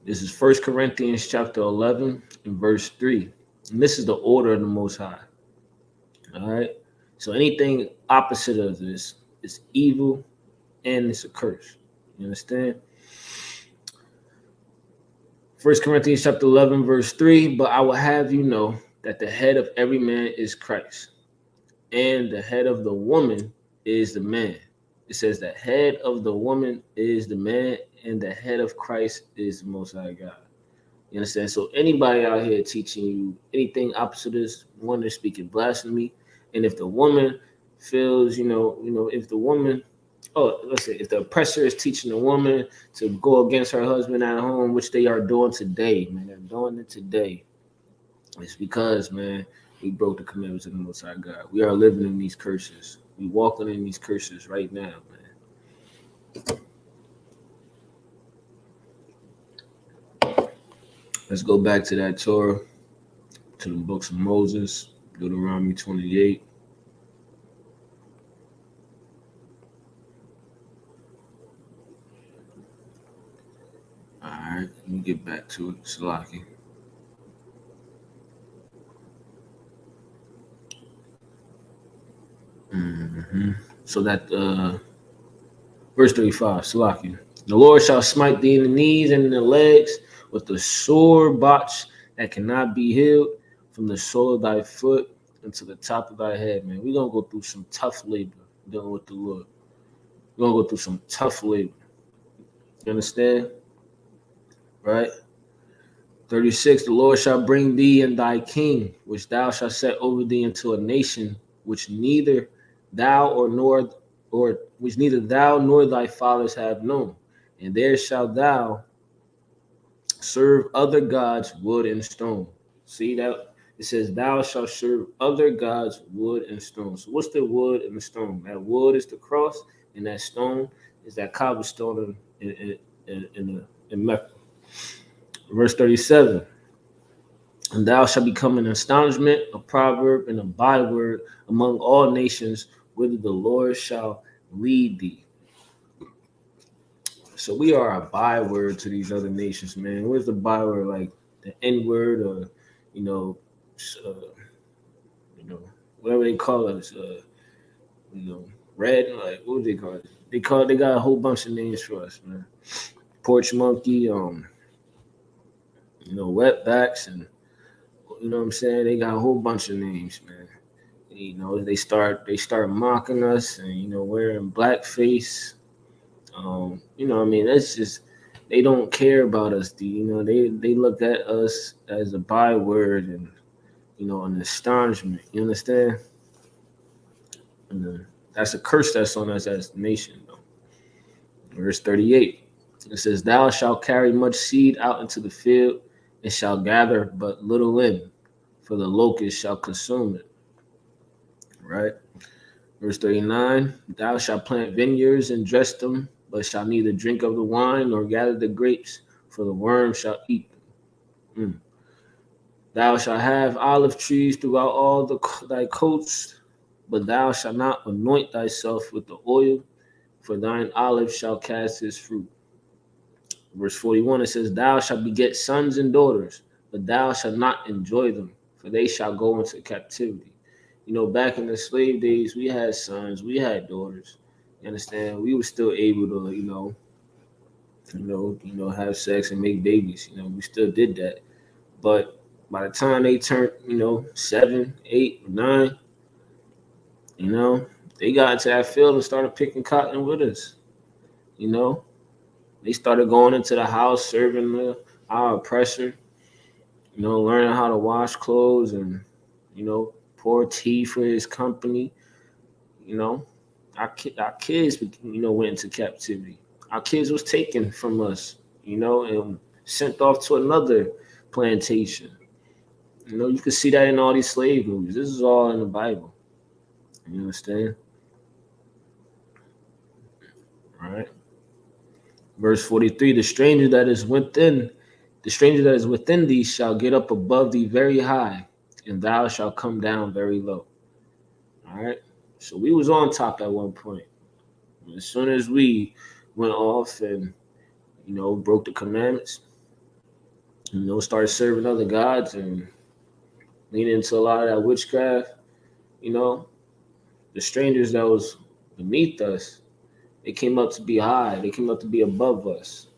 This is 1 Corinthians chapter 11 and verse 3. And this is the order of the Most High. All right? So anything opposite of this is evil and it's a curse. You understand? 1 Corinthians chapter 11 verse 3. But I will have you know that the head of every man is Christ, and the head of the woman is the man. It says the head of the woman is the man, and the head of Christ is the Most High God. You understand? So anybody out here teaching you anything opposite of this, one, they're speaking blasphemy. And if the woman feels, if the woman, let's say, if the oppressor is teaching the woman to go against her husband at home, which they are doing today, man, they're doing it today. It's because, man, we broke the commandments of the Most High God. We are living in these curses. We walking in these curses right now, man. Let's go back to that Torah, to the books of Moses, Deuteronomy 28. All right, let me get back to it, Salaki. So that verse 35, Salaki. The Lord shall smite thee in the knees and in the legs with the sore botch that cannot be healed from the sole of thy foot unto the top of thy head, man. We're going to go through some tough labor dealing with the Lord. We're going to go through some tough labor. You understand? Right? 36, the Lord shall bring thee and thy king, which thou shalt set over thee, into a nation which neither thou which neither thou nor thy fathers have known. And there shalt thou serve other gods, wood and stone. See that? It says, thou shalt serve other gods, wood and stone. So what's the wood and the stone? That wood is the cross, and that stone is that cobblestone in Mecca. Verse 37. And thou shalt become an astonishment, a proverb, and a byword among all nations, whither the Lord shall lead thee. So we are a byword to these other nations, man. What's the byword? Like the N word, or you know, uh, whatever they call us, red. Like what would they call it? They got a whole bunch of names for us, man. Porch monkey, wetbacks, and you know what I'm saying. They got a whole bunch of names, man. They start mocking us and wearing blackface. That's just, they don't care about us. They look at us as a byword and an astonishment. You understand? And that's a curse that's on us as a nation. Though. Verse 38. It says, "Thou shalt carry much seed out into the field, and shalt gather but little in, for the locust shall consume it." Right. Verse 39, thou shalt plant vineyards and dress them, but shalt neither drink of the wine nor gather the grapes, for the worm shall eat them. Thou shalt have olive trees throughout all thy coasts, but thou shalt not anoint thyself with the oil, for thine olive shall cast his fruit. Verse 41, it says, thou shalt beget sons and daughters, but thou shalt not enjoy them, for they shall go into captivity. Back in the slave days, we had sons, we had daughters. You understand? We were still able to, have sex and make babies. We still did that. But by the time they turned, 7, 8, 9, they got into that field and started picking cotton with us. They started going into the house, serving our oppressor. Learning how to wash clothes and, pour tea for his company. Our kids, went into captivity. Our kids was taken from us, and sent off to another plantation. You can see that in all these slave movies. This is all in the Bible. You understand? All right. Verse 43, the stranger that is within thee shall get up above thee very high, and thou shalt come down very low. All right. So we was on top at one point. As soon as we went off and, broke the commandments, started serving other gods and leaning into a lot of that witchcraft, you know, the strangers that was beneath us, they came up to be high. They came up to be above us.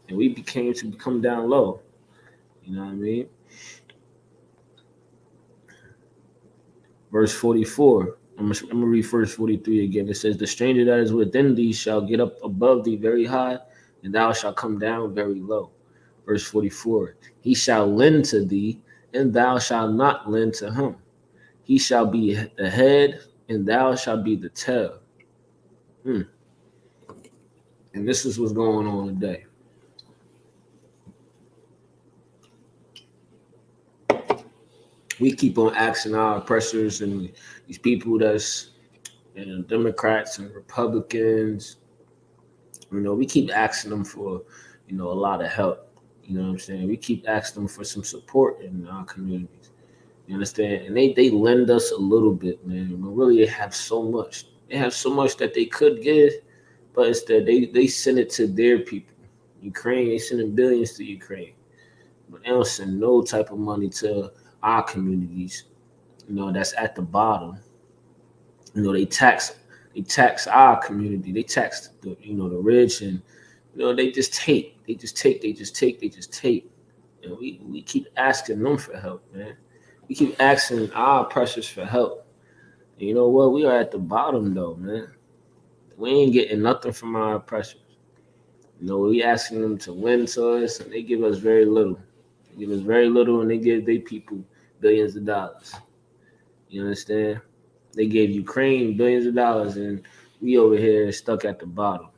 And we became to come down low. You know what I mean? Verse 44. I'm gonna read verse 43 again. It says, the stranger that is within thee shall get up above thee very high, and thou shalt come down very low. Verse 44. He shall lend to thee, and thou shalt not lend to him. He shall be the head, and thou shalt be the tail. And this is what's going on today. We keep on asking our oppressors and these people that's Democrats and Republicans, we keep asking them for, a lot of help. You know what I'm saying? We keep asking them for some support in our communities. You understand? And they lend us a little bit, man. But really, they have so much. They have so much that they could give, but instead they send it to their people. Ukraine, they sending billions to Ukraine, but they don't send no type of money to our communities. That's at the bottom. They tax our community. They tax the rich, and they just take. They just take. They just take. They just take. And we keep asking them for help, man. We keep asking our oppressors for help. And you know what? We are at the bottom though, man. We ain't getting nothing from our oppressors. We asking them to lend to us, and they give us very little. They give us very little, and they give their people billions of dollars. You understand? They gave Ukraine billions of dollars, and we over here stuck at the bottom.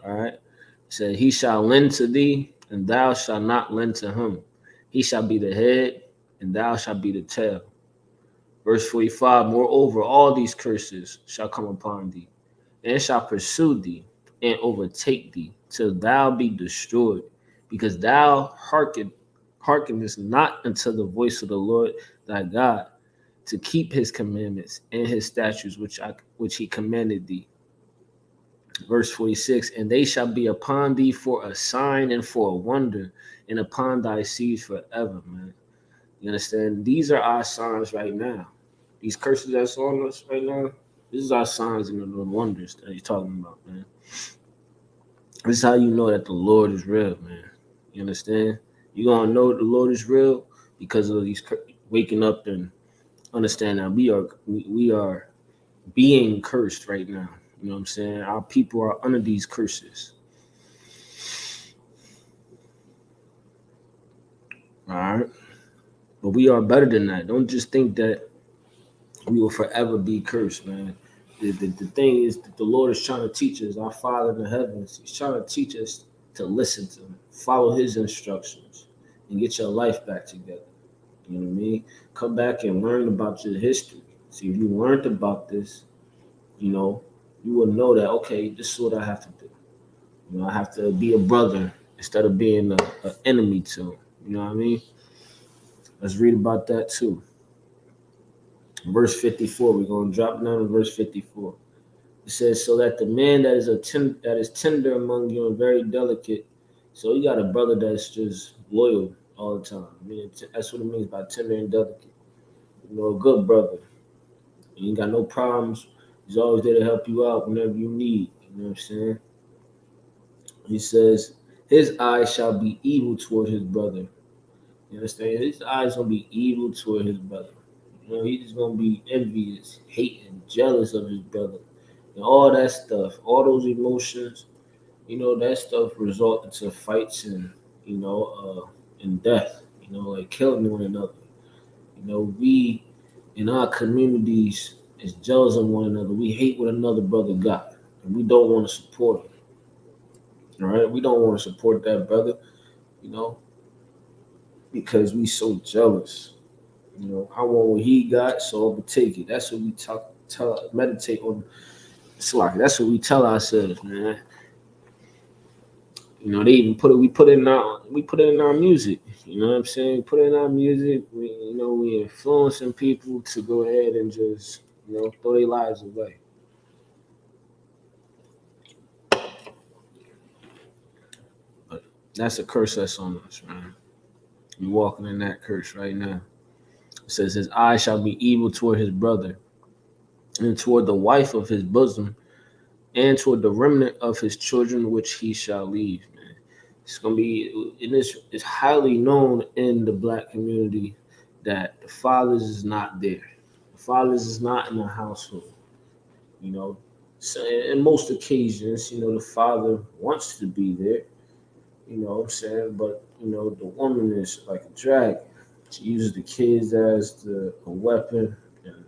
All right. It said, he shall lend to thee, and thou shalt not lend to him. He shall be the head, and thou shalt be the tail. Verse 45, moreover, all these curses shall come upon thee, and shall pursue thee, and overtake thee, till thou be destroyed, because thou hearkenest not unto the voice of the Lord thy God, to keep his commandments and his statutes which he commanded thee. Verse 46, and they shall be upon thee for a sign and for a wonder, and upon thy seed forever, man. You understand? These are our signs right now. These curses that's on us right now, this is our signs and the wonders that he's talking about, man. This is how you know that the Lord is real, man. You understand? You're going to know the Lord is real because of these waking up and understand that we are being cursed right now. You know what I'm saying? Our people are under these curses. All right? But we are better than that. Don't just think that we will forever be cursed, man. The thing is that the Lord is trying to teach us, our Father in the heavens, he's trying to teach us to listen to him, follow his instructions, and get your life back together. You know what I mean? Come back and learn about your history. See, if you learned about this, you will know that, okay, this is what I have to do. I have to be a brother instead of being an enemy to him. You know what I mean? Let's read about that too. Verse 54, we're going to drop down to verse 54. It says, so that the man that is tender among you and very delicate, so you got a brother that's just loyal all the time. I mean, that's what it means by tender and delicate. A good brother. You ain't got no problems. He's always there to help you out whenever you need. You know what I'm saying? He says, his eyes shall be evil toward his brother. You understand? His eyes gonna be evil toward his brother. He's just gonna be envious, hating, jealous of his brother. And all that stuff, all those emotions, that stuff result into fights and death, like killing one another. We in our communities is jealous of one another. We hate what another brother got, and we don't want to support him. All right, we don't want to support that brother, because we so jealous. You know, I want what he got, so I'm gonna take it. That's what we meditate on. It's like that's what we tell ourselves, man. You know, they even we put it in our music. You know what I'm saying? We put it in our music. We influencing people to go ahead and just throw their lives away. But that's a curse that's on us, man. We walking in that curse right now. It says his eye shall be evil toward his brother, and toward the wife of his bosom, and toward the remnant of his children which he shall leave. Man, it's gonna be it's highly known in the black community that the fathers is not there. The fathers is not in the household. You know, so in most occasions, the father wants to be there. You know what I'm saying? But the woman is like a dragon. She uses the kids as a weapon, and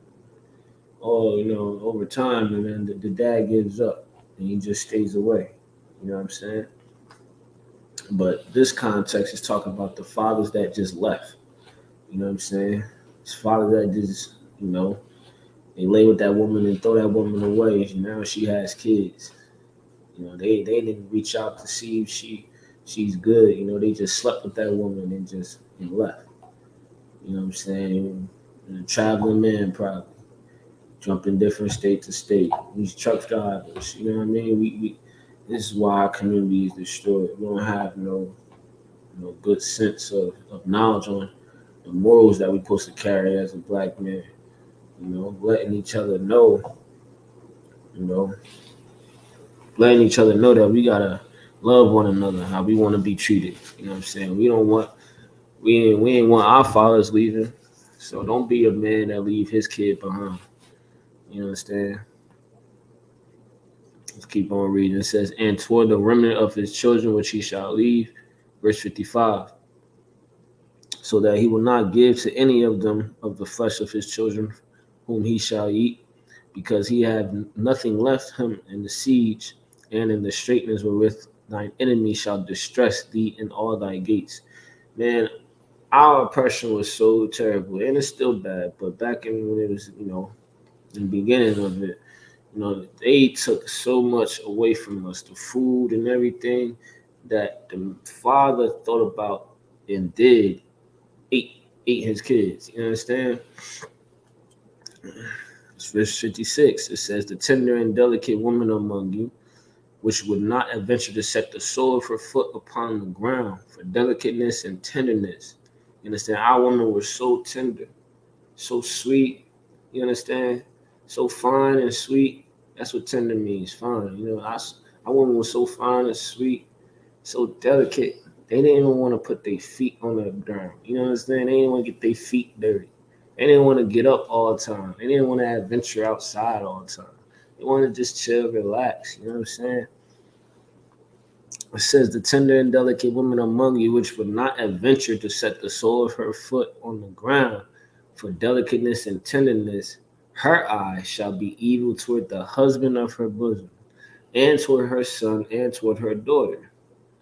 over time, and then the dad gives up and he just stays away. You know what I'm saying? But this context is talking about the fathers that just left. You know what I'm saying? It's fathers that just, they lay with that woman and throw that woman away. Now she has kids. They didn't reach out to see if she's good. They just slept with that woman and left. You know what I'm saying? And a traveling man probably jumping different state to state. These truck drivers, you know what I mean? We this is why our community is destroyed. We don't have no good sense of knowledge on the morals that we're supposed to carry as a black man. Letting each other know, you know, letting each other know that we gotta love one another, how we want to be treated. You know what I'm saying? We ain't want our fathers leaving. So don't be a man that leave his kid behind. You understand? Let's keep on reading. It says, and toward the remnant of his children which he shall leave, verse 55, so that he will not give to any of them of the flesh of his children whom he shall eat, because he had nothing left him in the siege, and in the straitness wherewith thine enemy shall distress thee in all thy gates. Man, our oppression was so terrible, and it's still bad, but back when it was, in the beginning of it, they took so much away from us, the food and everything, that the father thought about and did ate his kids. You understand? It's verse 56. It says, the tender and delicate woman among you, which would not adventure to set the sole of her foot upon the ground for delicateness and tenderness. You understand? Our women were so tender, so sweet. You understand? So fine and sweet. That's what tender means, fine. Our woman was so fine and sweet, so delicate. They didn't even want to put their feet on the ground. You know what I'm saying? They didn't want to get their feet dirty. They didn't want to get up all the time. They didn't want to adventure outside all the time. They wanted to just chill, relax. You know what I'm saying? It says, the tender and delicate woman among you, which would not adventure to set the sole of her foot on the ground for delicateness and tenderness, her eye shall be evil toward the husband of her bosom, and toward her son, and toward her daughter.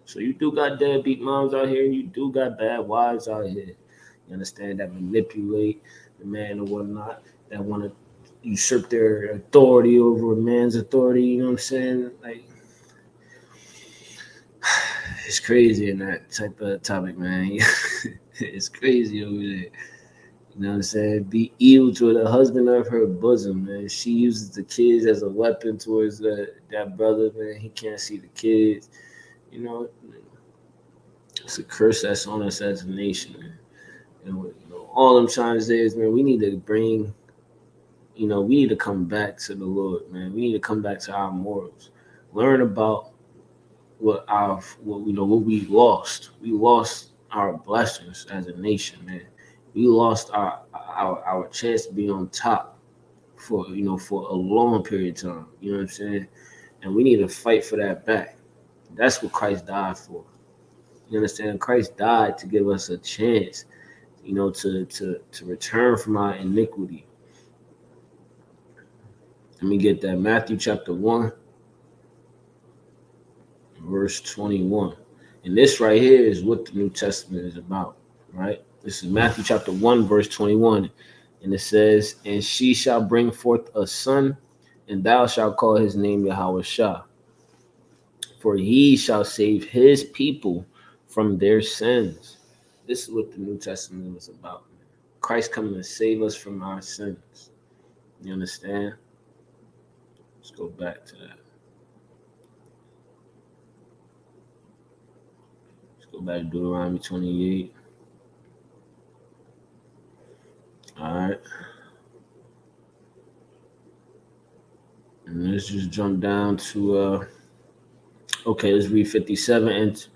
So you do got deadbeat moms out here, and you do got bad wives out here. You understand, that manipulate the man or whatnot, that want to usurp their authority over a man's authority. You know what I'm saying? Like, it's crazy in that type of topic, man. It's crazy over there. You know what I'm saying? Be evil to the husband of her bosom, man. She uses the kids as a weapon towards that brother, man. He can't see the kids. It's a curse that's on us as a nation, man. All I'm trying to say is, man, we need to we need to come back to the Lord, man. We need to come back to our morals. Learn about what we lost. We lost our blessings as a nation, man. We lost our chance to be on top for a long period of time. You know what I'm saying? And we need to fight for that back. That's what Christ died for. You understand? Christ died to give us a chance, to return from our iniquity. Let me get that. Matthew chapter 1, verse 21. And this right here is what the New Testament is about, right? This is Matthew chapter 1, verse 21. And it says, "And she shall bring forth a son, and thou shalt call his name Yahweh Shah. For he shall save his people from their sins." This is what the New Testament was about. Christ coming to save us from our sins. You understand? Let's go back to that. Let's go back to Deuteronomy 28. All right. And let's just jump down to, okay, let's read 57. And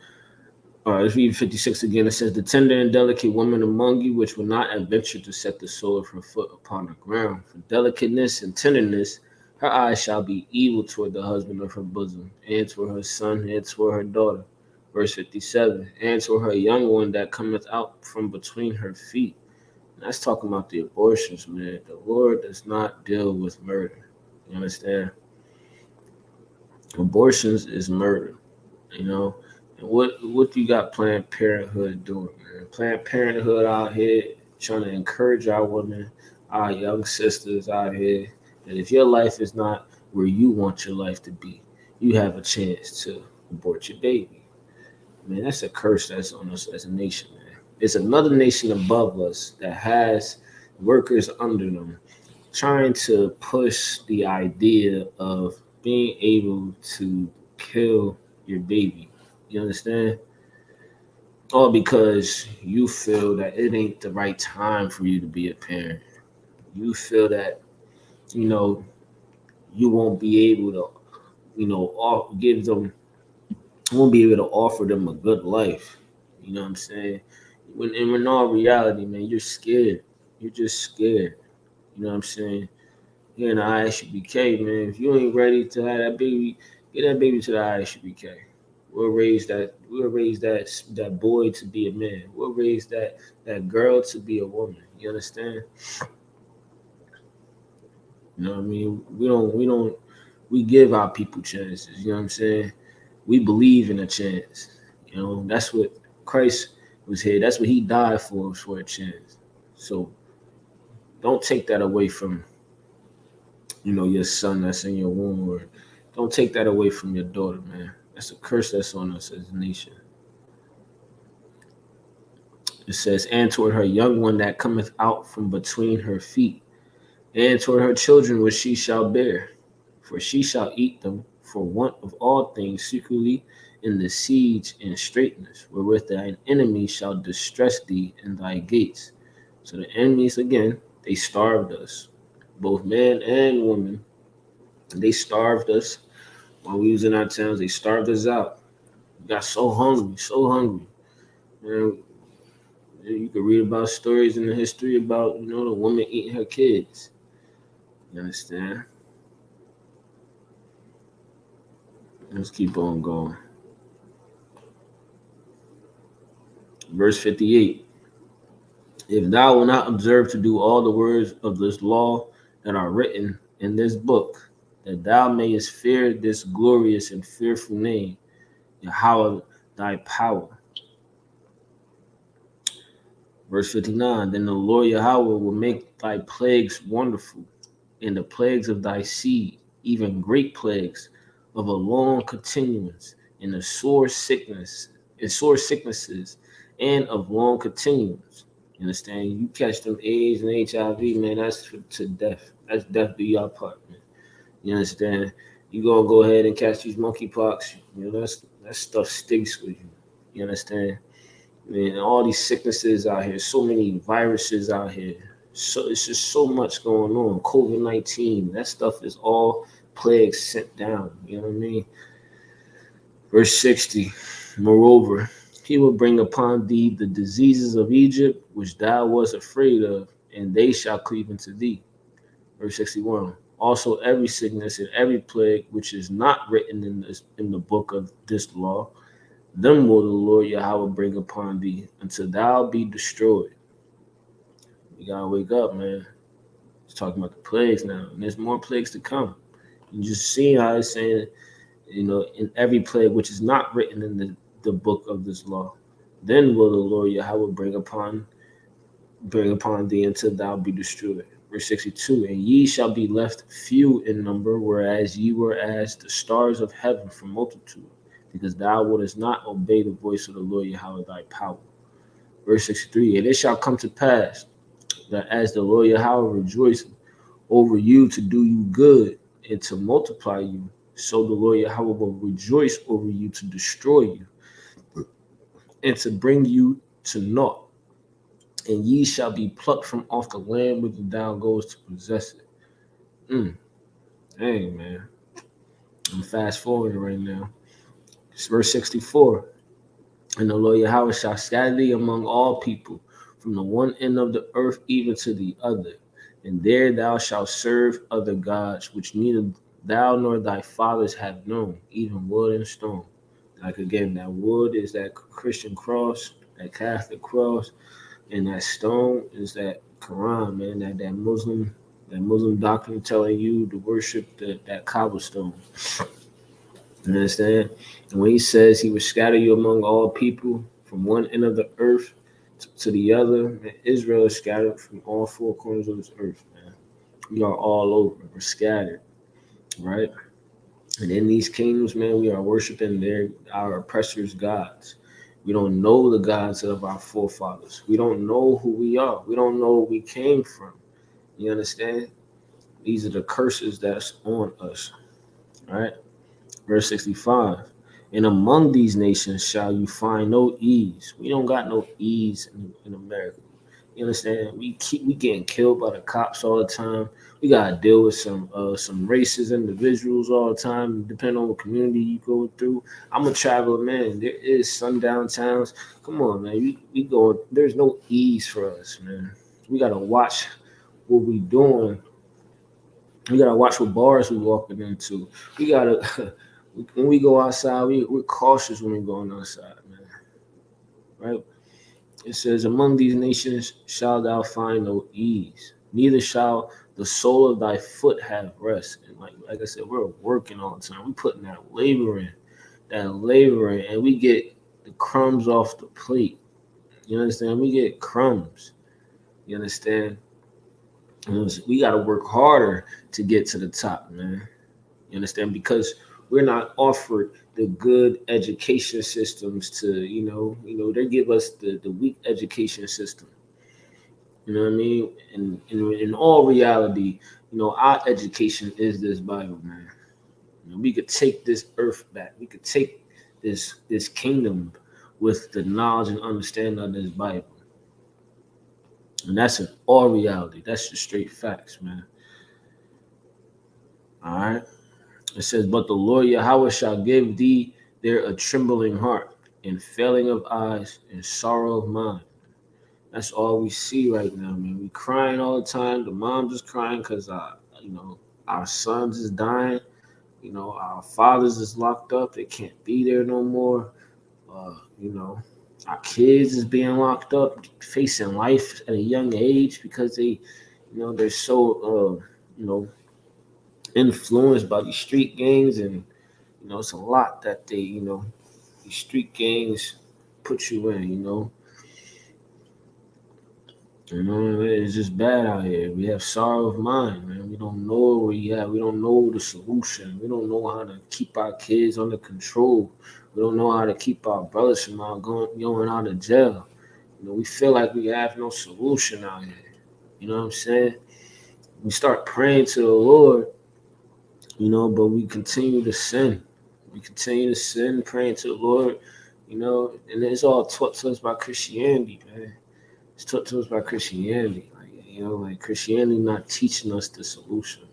all right, let's read 56 again. It says, "The tender and delicate woman among you, which will not adventure to set the sole of her foot upon the ground. For delicateness and tenderness, her eyes shall be evil toward the husband of her bosom, and toward her son, and toward her daughter." Verse 57, "And toward her young one that cometh out from between her feet." And that's talking about the abortions, man. The Lord does not deal with murder. You understand? Abortions is murder. You know, and what you got Planned Parenthood doing, man? Planned Parenthood out here trying to encourage our women, our young sisters out here, that if your life is not where you want your life to be, you have a chance to abort your baby. Man, that's a curse that's on us as a nation, man. It's another nation above us that has workers under them trying to push the idea of being able to kill your baby. You understand? All because you feel that it ain't the right time for you to be a parent. You feel that, you know, you won't be able to, give them, won't be able to offer them a good life. You know what I'm saying? When in all reality, man, you're scared. You're just scared. You know what I'm saying? Here in the ISUPK, man, if you ain't ready to have that baby, get that baby to the ISUPK. We'll raise that boy to be a man. We'll raise that girl to be a woman. You understand? You know what I mean? We give our people chances. You know what I'm saying? We believe in a chance. You know, that's what Christ was here. That's what he died for a chance. So don't take that away from, your son that's in your womb, or don't take that away from your daughter, man. That's a curse that's on us as a nation. It says, "And toward her young one that cometh out from between her feet, and toward her children which she shall bear. For she shall eat them for want of all things secretly in the siege and straitness, wherewith thine enemy shall distress thee in thy gates." So the enemies, again, they starved us, both man and woman. They starved us while we was in our towns. They starved us out. We got so hungry, so hungry. Man, you could read about stories in the history about, the woman eating her kids. You understand? Let's keep on going. Verse 58. "If thou wilt not observe to do all the words of this law that are written in this book, that thou mayest fear this glorious and fearful name, Yahweh thy power." Verse 59. "Then the Lord Yahweh will make thy plagues wonderful, and the plagues of thy seed, even great plagues of a long continuance, and a sore sicknesses, and of long continuance." You understand? You catch them AIDS and HIV, man, that's to death. That's death do y'all part, man. You understand? You gonna go ahead and catch these monkeypox, that stuff sticks with you. You understand? Man, all these sicknesses out here, so many viruses out here. So it's just so much going on. COVID-19, that stuff is all plagues sent down. You know what I mean? Verse 60. "Moreover, he will bring upon thee the diseases of Egypt, which thou wast afraid of, and they shall cleave unto thee." Verse 61. "Also every sickness and every plague which is not written in the book of this law, them will the Lord Yahweh bring upon thee until thou be destroyed." You gotta wake up, man. It's talking about the plagues now, and there's more plagues to come. You just see how it's saying, in every plague which is not written in the book of this law, then will the Lord Yahweh bring upon bring upon thee until thou be destroyed. Verse 62, and ye shall be left few in number, whereas ye were as the stars of heaven from multitude, because thou wouldest not obey the voice of the Lord Yahweh thy power. Verse 63, and it shall come to pass that as the Lord Yahweh rejoiceth over you to do you good and to multiply you, so the Lord Yahweh will rejoice over you to destroy you and to bring you to naught. And ye shall be plucked from off the land whither thou goest to possess it. Dang, man. I'm fast forwarding right now. It's verse 64. And the Lord Yahweh shall scatter thee among all people, from the one end of the earth even to the other. And there thou shalt serve other gods, which neither thou nor thy fathers have known, even wood and stone. Like again, that wood is that Christian cross, that Catholic cross, and that stone is that Quran, man, that Muslim doctrine telling you to worship that cobblestone. You understand? And when he says he will scatter you among all people from one end of the earth to the other, man, Israel is scattered from all four corners of this earth, man. We are all over. We're scattered, right? And in these kingdoms, man, we are worshiping our oppressors' gods. We don't know the gods of our forefathers. We don't know who we are. We don't know where we came from. You understand? These are the curses that's on us, right? Verse 65. And among these nations shall you find no ease. We don't got no ease in America. You understand? We getting killed by the cops all the time. We gotta deal with some racist individuals all the time, depending on what community you go through. I'm a traveler, man. There is sundown towns. Come on, man. We go. There's no ease for us, man. We gotta watch what we doing. We gotta watch what bars we walking into. We gotta when we go outside, we're cautious when we're going outside, man. Right? It says, among these nations shalt thou find no ease, neither shall the sole of thy foot have rest. And like I said, we're working all the time. We're putting that labor in, and we get the crumbs off the plate. You understand? We get crumbs. You understand? We got to work harder to get to the top, man. You understand? Because we're not offered the good education systems to, they give us the weak education system. You know what I mean? And in all reality, our education is this Bible, man. We could take this earth back. We could take this kingdom with the knowledge and understanding of this Bible. And that's in all reality. That's just straight facts, man. All right. It says, but the Lord Yahweh shall give thee there a trembling heart and failing of eyes and sorrow of mind. That's all we see right now, man. We crying all the time. The moms is crying because, our sons is dying. Our fathers is locked up. They can't be there no more. Our kids is being locked up, facing life at a young age because they're so, influenced by these street gangs, and it's a lot that these street gangs put you in. It's just bad out here. We have sorrow of mind, man. We don't know where we at. We don't know the solution. We don't know how to keep our kids under control. We don't know how to keep our brothers from going out of jail. We feel like we have no solution out here. You know what I'm saying? We start praying to the Lord, but we continue to sin. We continue to sin, praying to the Lord, and it's all taught to us by Christianity, man. It's taught to us by Christianity. Like Christianity not teaching us the solution.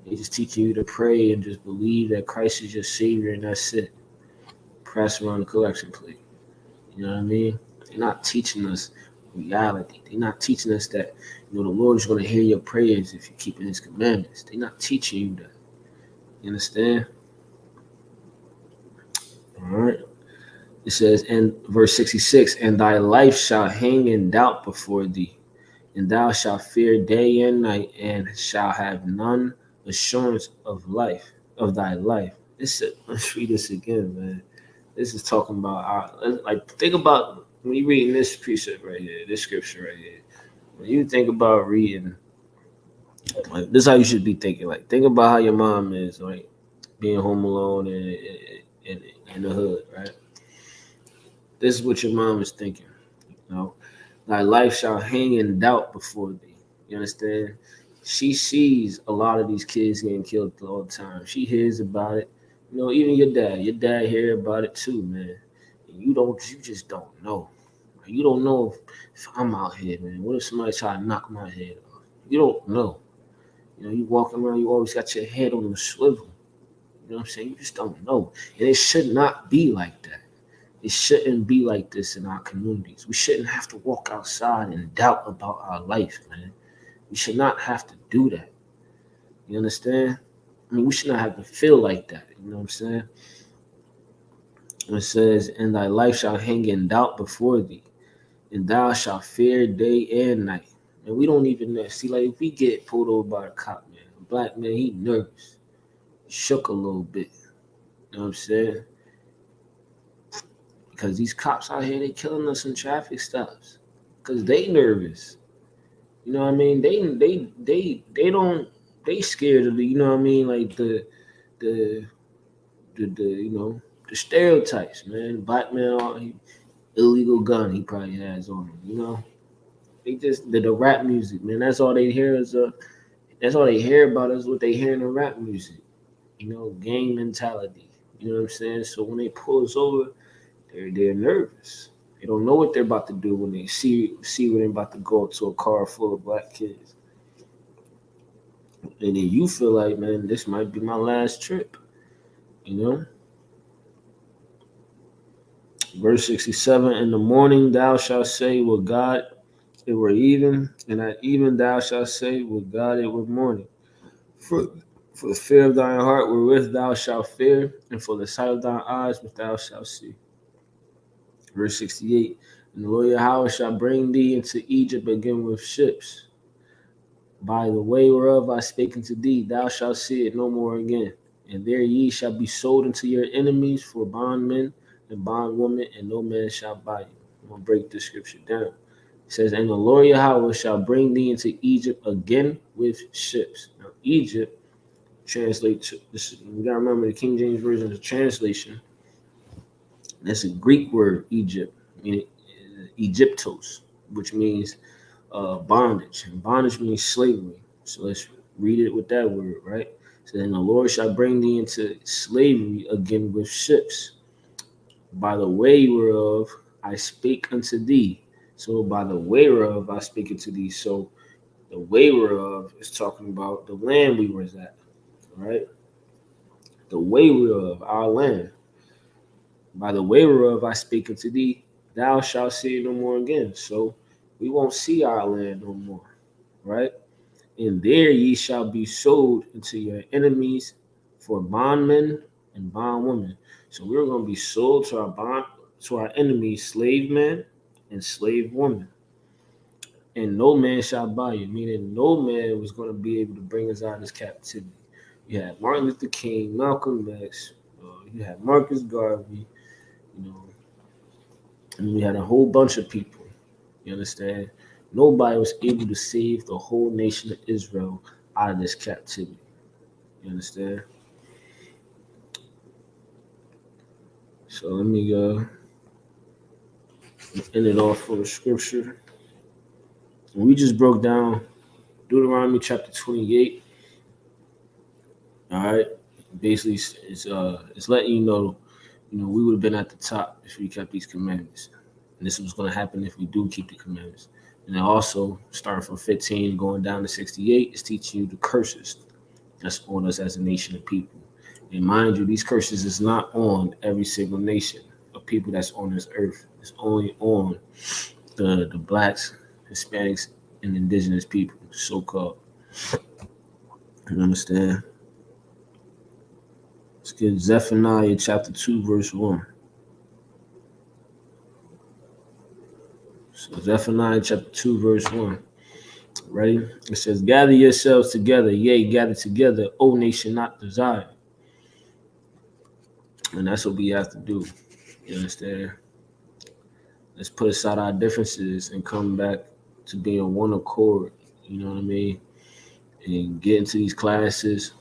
They just teaching you to pray and just believe that Christ is your Savior, and that's it. Pass around the collection plate. You know what I mean? They're not teaching us reality. They're not teaching us that, the Lord is going to hear your prayers if you're keeping His commandments. They're not teaching you that. You understand? All right. It says in verse 66, and thy life shall hang in doubt before thee, and thou shalt fear day and night, and shall have none assurance of thy life. Let's read this again, man. This is talking about think about when you reading this precept right here, this scripture right here. When you think about reading, like this is how you should be thinking. Like think about how your mom is, like being home alone in, in the hood, right? This is what your mom is thinking. You know, thy life shall hang in doubt before thee. You understand? She sees a lot of these kids getting killed all the time. She hears about it. You know, even your dad hear about it too, man. And you just don't know. You don't know if I'm out here, man. What if somebody try to knock my head off? You don't know. You know, you walking around, you always got your head on the swivel. You know what I'm saying? You just don't know. And it should not be like that. It shouldn't be like this in our communities. We shouldn't have to walk outside and doubt about our life, man. We should not have to do that. You understand? I mean, we should not have to feel like that. You know what I'm saying? It says, and thy life shall hang in doubt before thee, and thou shalt fear day and night. And we don't even know. See, like if we get pulled over by a cop, man, a black man, he nervous, shook a little bit. You know what I'm saying? Because these cops out here, they killing us in traffic stops. Because they nervous. You know what I mean? They don't they scared of the, you know what I mean, like the the you know the stereotypes, man. Black man, illegal gun he probably has on him. You know, they just the rap music, man. That's all they hear is that's all they hear about is what they hear in the rap music. You know, gang mentality. You know what I'm saying? So when they pull us over, they're nervous. They don't know what they're about to do when they see when they're about to go to a car full of black kids. And then you feel like, man, this might be my last trip. You know? Verse 67, in the morning thou shalt say, Would God it were even, and at even thou shalt say, Would God it were morning. For, for the fear of thine heart wherewith thou shalt fear, and for the sight of thine eyes which thou shalt see. Verse 68, and the Lord Yahweh shall bring thee into Egypt again with ships. By the way whereof I spake unto thee, thou shalt see it no more again. And there ye shall be sold unto your enemies for bondmen and bondwomen, and no man shall buy you. I'm going to break this scripture down. It says, and the Lord Yahweh shall bring thee into Egypt again with ships. Now, Egypt translates, you got to remember the King James Version is a translation. That's a Greek word, Egypt, meaning Egyptos, which means bondage. And bondage means slavery. So let's read it with that word, right? So then the Lord shall bring thee into slavery again with ships, by the way whereof I spake unto thee. So by the way whereof I spake unto thee. So the way whereof is talking about the land we was at, right? The way whereof our land. By the way whereof I speak unto thee, thou shalt see it no more again. So we won't see our land no more, right? And there ye shall be sold unto your enemies for bondmen and bondwomen. So we're going to be sold to our enemies, slave men and slave women. And no man shall buy you, meaning no man was going to be able to bring us out of this captivity. You had Martin Luther King, Malcolm X, you had Marcus Garvey, you know, and we had a whole bunch of people. You understand? Nobody was able to save the whole nation of Israel out of this captivity. You understand? So let me end it off with a scripture. We just broke down Deuteronomy chapter 28. All right. Basically, it's letting you know, we would have been at the top if we kept these commandments. And this was going to happen if we do keep the commandments. And then also, starting from 15 going down to 68, is teaching you the curses that's on us as a nation of people. And mind you, these curses is not on every single nation of people that's on this earth. It's only on the blacks, Hispanics, and indigenous people, so-called. You understand? Let's get Zephaniah chapter 2, verse 1. So Zephaniah chapter 2, verse 1. Ready? It says, gather yourselves together, yea, gather together, O nation not desired. And that's what we have to do. You understand? Let's put aside our differences and come back to be on one accord, you know what I mean? And get into these classes,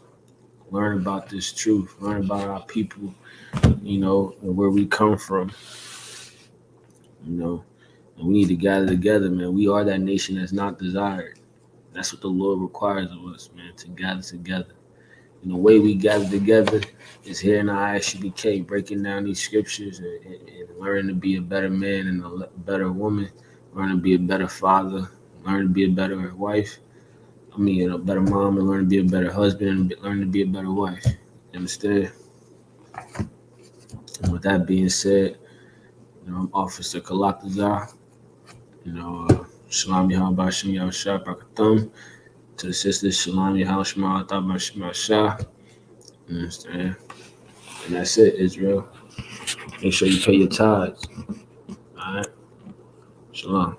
learn about this truth, learn about our people, you know, and where we come from, you know. And we need to gather together, man. We are that nation that's not desired. That's what the Lord requires of us, man, to gather together. And the way we gather together is here in our ISUPK, breaking down these scriptures and learning to be a better man and a better woman, learning to be a better father, learning to be a better wife. A better mom, and learn to be a better husband, and learn to be a better wife. You understand? And with that being said, you know, I'm Officer Kalakazar. You know, Shalom Yahabashim Yahushua Barakathum. To the sisters, Shalom Yahushua Atabashim Shah. You understand? And that's it, Israel. Make sure you pay your tithes. All right? Shalom.